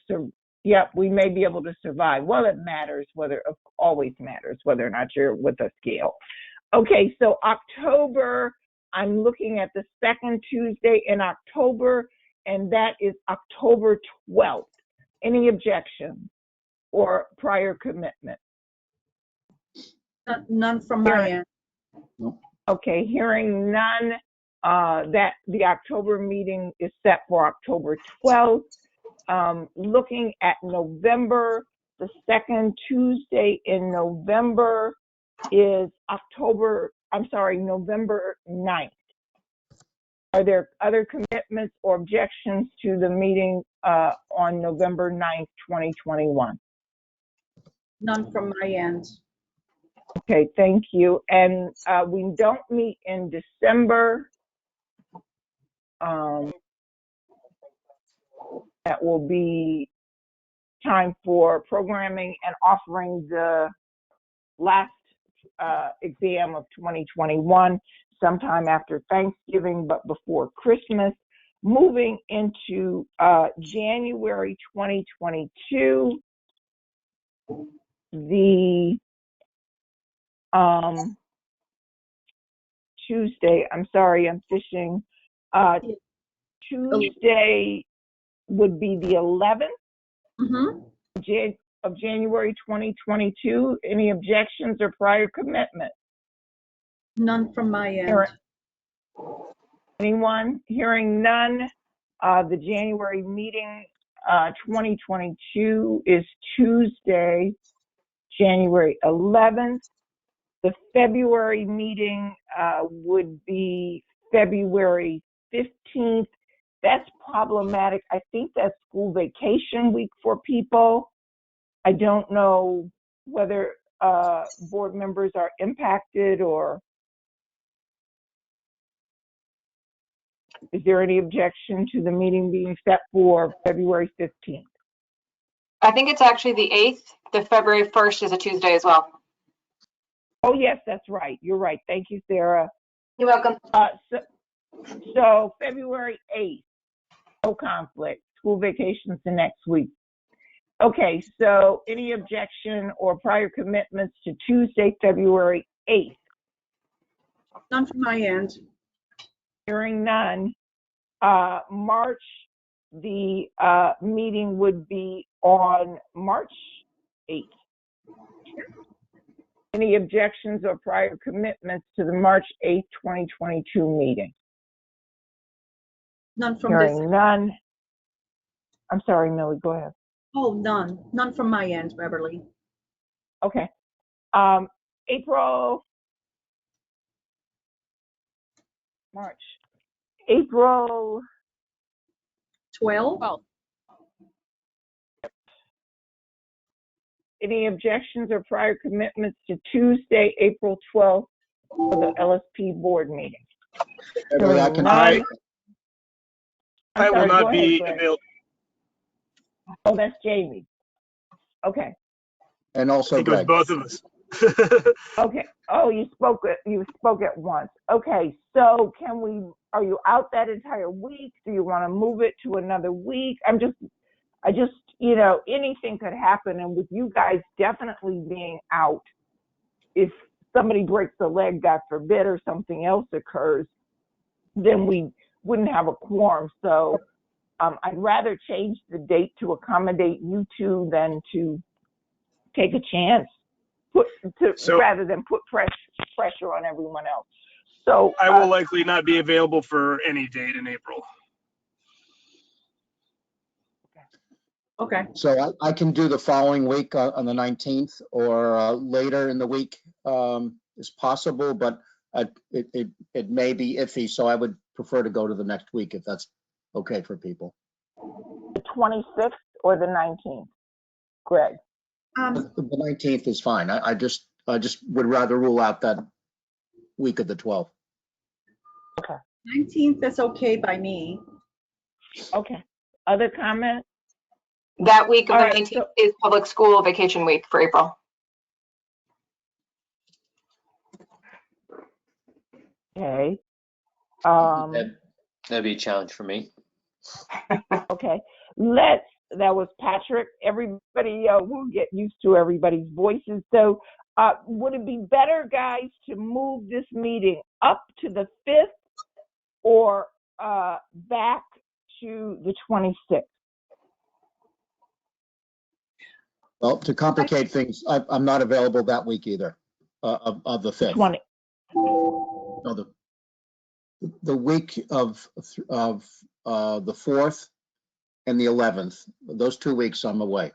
we may be able to survive. Well, it matters always matters whether or not you're with us, Gail. Okay, so October, I'm looking at the second Tuesday in October, and that is October 12th. Any objections or prior commitment? None from my end. Okay, hearing none, that the October meeting is set for October 12th. Looking at November, the second Tuesday in November is November 9th. Are there other commitments or objections to the meeting on November 9th, 2021? None from my end. Okay, thank you. And we don't meet in December. That will be time for programming and offering the last exam of 2021. sometime after Thanksgiving, but before Christmas. Moving into January 2022, the Tuesday, I'm sorry, I'm fishing. Tuesday would be the 11th of January 2022. Any objections or prior commitment? None from my end. Anyone? Hearing none, the January meeting 2022 is Tuesday, January 11th. The February meeting would be February 15th. That's problematic. I think that's school vacation week for people. I don't know whether board members are impacted, or is there any objection to the meeting being set for February 15th? I think it's actually the 8th. The February 1st is a Tuesday as well. Oh, yes, that's right. You're right. Thank you, Sarah. You're welcome. So February 8th, no conflict. School vacation's the next week. Okay, so any objection or prior commitments to Tuesday, February 8th? None from my end. Hearing none. March, the meeting would be on March 8th. Any objections or prior commitments to the March 8th, 2022 meeting? None from this. Hearing none. I'm sorry, Millie, go ahead. Oh, none. None from my end, Beverly. Okay. April, March, April 12? Any objections or prior commitments to Tuesday, April 12th for the LSP board meeting? Beverly, I can None. I will sorry, go not ahead, be Greg. available. Oh, that's Jamie. Okay. And also It goes Greg. both of us. Okay. Oh, you spoke at once. Okay. So are you out that entire week? Do you want to move it to another week? I just, anything could happen. And with you guys definitely being out, if somebody breaks a leg, God forbid, or something else occurs, then we wouldn't have a quorum. So I'd rather change the date to accommodate you two than to take a chance, rather than put pressure on everyone else. So I will likely not be available for any date in April. Okay. So I can do the following week on the 19th, or later in the week is possible, but it may be iffy. So I would prefer to go to the next week if that's okay for people. The 26th or the 19th, Greg? The 19th is fine. I just would rather rule out that week of the 12th. Okay. 19th is okay by me. Okay. Other comments? That week of All the right, 19th is public school vacation week for April. Okay. That'd be a challenge for me. Okay. That was Patrick. Everybody will get used to everybody's voices. So would it be better, guys, to move this meeting up to the 5th or back to the 26th? Well, to complicate things, I'm not available that week either, of the 5th. 20. No, the week of the 4th and the 11th, those 2 weeks I'm away.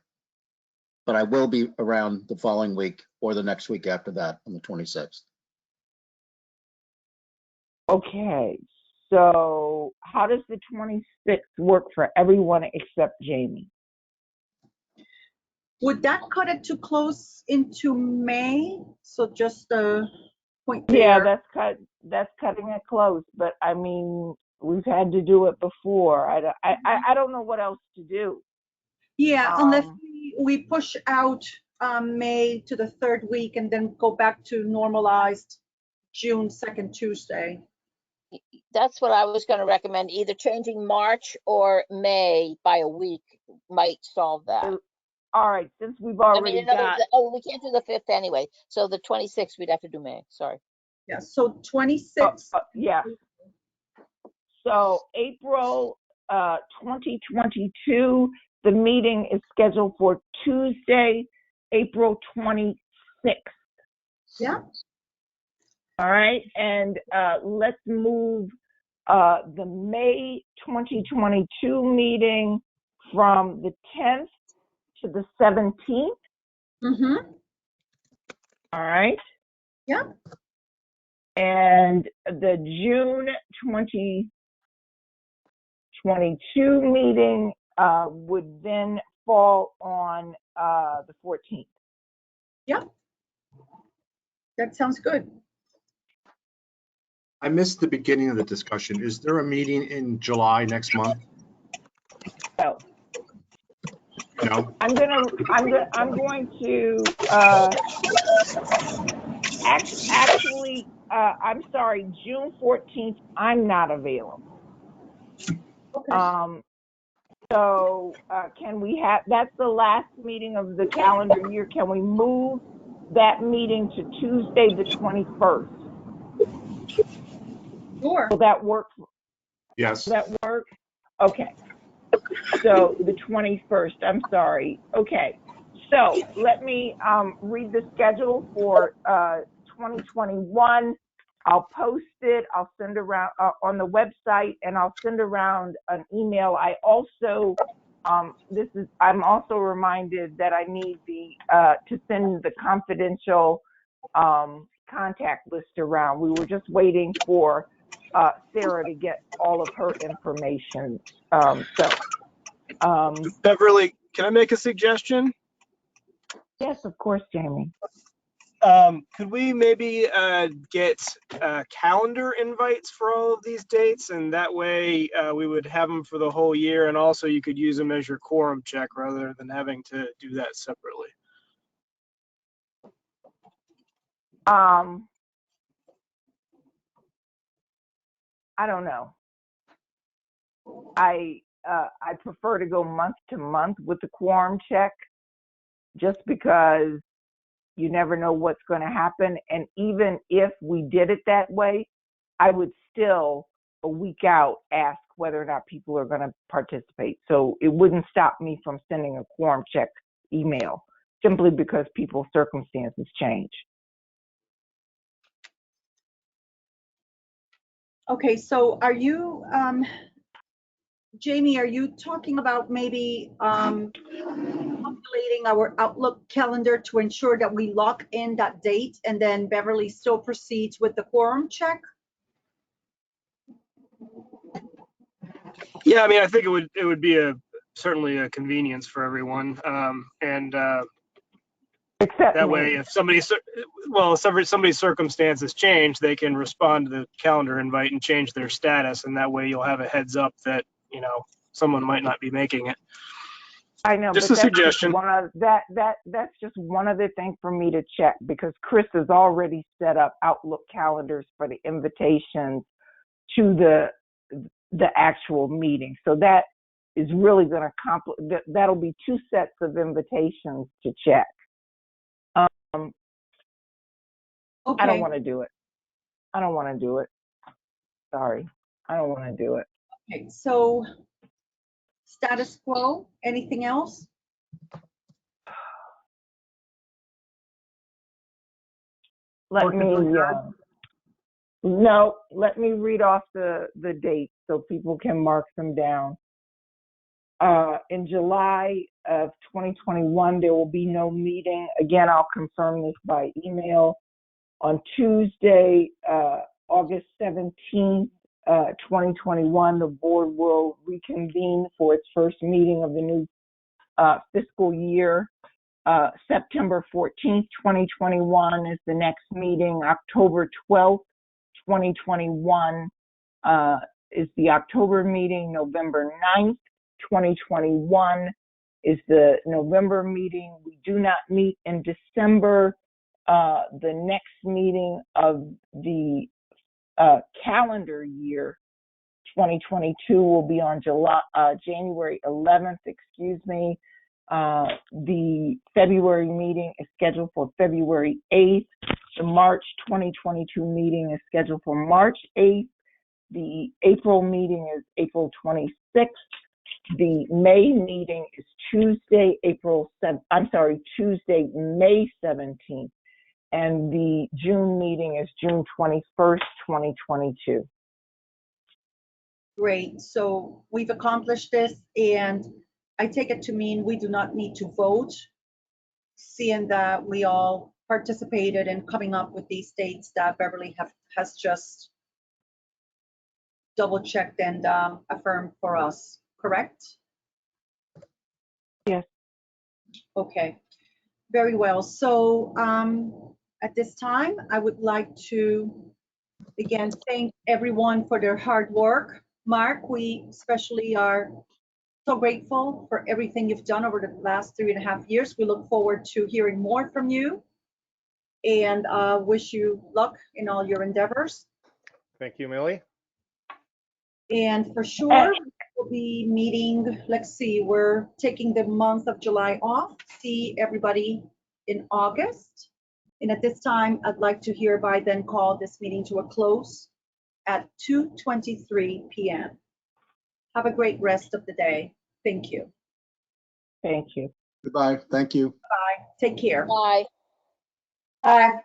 But I will be around the following week or the next week after that on the 26th. Okay. So how does the 26th work for everyone except Jamie? Would that cut it too close into May? So just a point Yeah, there. that's cutting it close. But I mean, we've had to do it before. I don't know what else to do. Yeah, unless we push out May to the 3rd week and then go back to normalized June 2nd Tuesday. That's what I was going to recommend. Either changing March or May by a week might solve that. All right, since we've I already mean, in other got, words, we can't do the 5th anyway. So the 26th, we'd have to do May. Sorry. Yeah, so 26. yeah. So April 2022, the meeting is scheduled for Tuesday, April 26th. Yeah. All right, and let's move the May 2022 meeting from the 10th to the 17th. Mm-hmm. All right. Yeah. And the June 2022 meeting would then fall on the 14th. Yeah. That sounds good. I missed the beginning of the discussion. Is there a meeting in July next month? So No. I'm going to actually I'm sorry, June 14th, I'm not available. Okay. So can we have, that's the last meeting of the calendar year. Can we move that meeting to Tuesday, the 21st? Sure. Will that work? Yes. Will that work? Okay. So the 21st, I'm sorry. Okay. So let me read the schedule for 2021. I'll post it. I'll send around on the website, and I'll send around an email. I also, I'm also reminded that I need to send the confidential contact list around. We were just waiting for Sarah to get all of her information. Beverly, can I make a suggestion? Yes, of course, Jamie. Could we maybe get calendar invites for all of these dates, and that way we would have them for the whole year, and also you could use them as your quorum check rather than having to do that separately. I don't know. I prefer to go month to month with the quorum check, just because you never know what's going to happen. And even if we did it that way, I would still, a week out, ask whether or not people are going to participate. So it wouldn't stop me from sending a quorum check email, simply because people's circumstances change. Okay, so are you, Jamie, are you talking about maybe populating our Outlook calendar to ensure that we lock in that date, and then Beverly still proceeds with the quorum check? Yeah, I mean, I think it would be certainly a convenience for everyone, and Except that me. way, if somebody's circumstances change, they can respond to the calendar invite and change their status, and that way you'll have a heads up that someone might not be making it. I know, Just but a suggestion. That's just one other thing for me to check, because Chris has already set up Outlook calendars for the invitations to the actual meeting. So that is really going to that'll be two sets of invitations to check. Okay. I don't want to do it. Sorry, I don't want to do it. Okay, so status quo, anything else? Let me read off the dates so people can mark them down. In July of 2021, there will be no meeting. Again, I'll confirm this by email. On Tuesday, August 17th, 2021, the board will reconvene for its first meeting of the new fiscal year. September 14th, 2021 is the next meeting. October 12th, 2021 is the October meeting. November 9th, 2021 is the November meeting. We do not meet in December. the next meeting of the calendar year 2022 will be on January 11th, excuse me. The February meeting is scheduled for February 8th. The March 2022 meeting is scheduled for March 8th. The April meeting is April 26th. The May meeting is Tuesday, May 17th. And the June meeting is June 21st, 2022. Great. So we've accomplished this, and I take it to mean we do not need to vote, seeing that we all participated in coming up with these dates that Beverly has just double checked and affirmed for us, correct? Yes. Okay, very well. So at this time, I would like to again thank everyone for their hard work. Mark, we especially are so grateful for everything you've done over the last 3.5 years. We look forward to hearing more from you, and wish you luck in all your endeavors. Thank you, Millie. And for sure, we'll be meeting, let's see, we're taking the month of July off. See everybody in August. And at this time, I'd like to hereby then call this meeting to a close at 2:23 p.m. Have a great rest of the day. Thank you. Thank you. Goodbye. Thank you. Bye. Take care. Bye. Bye.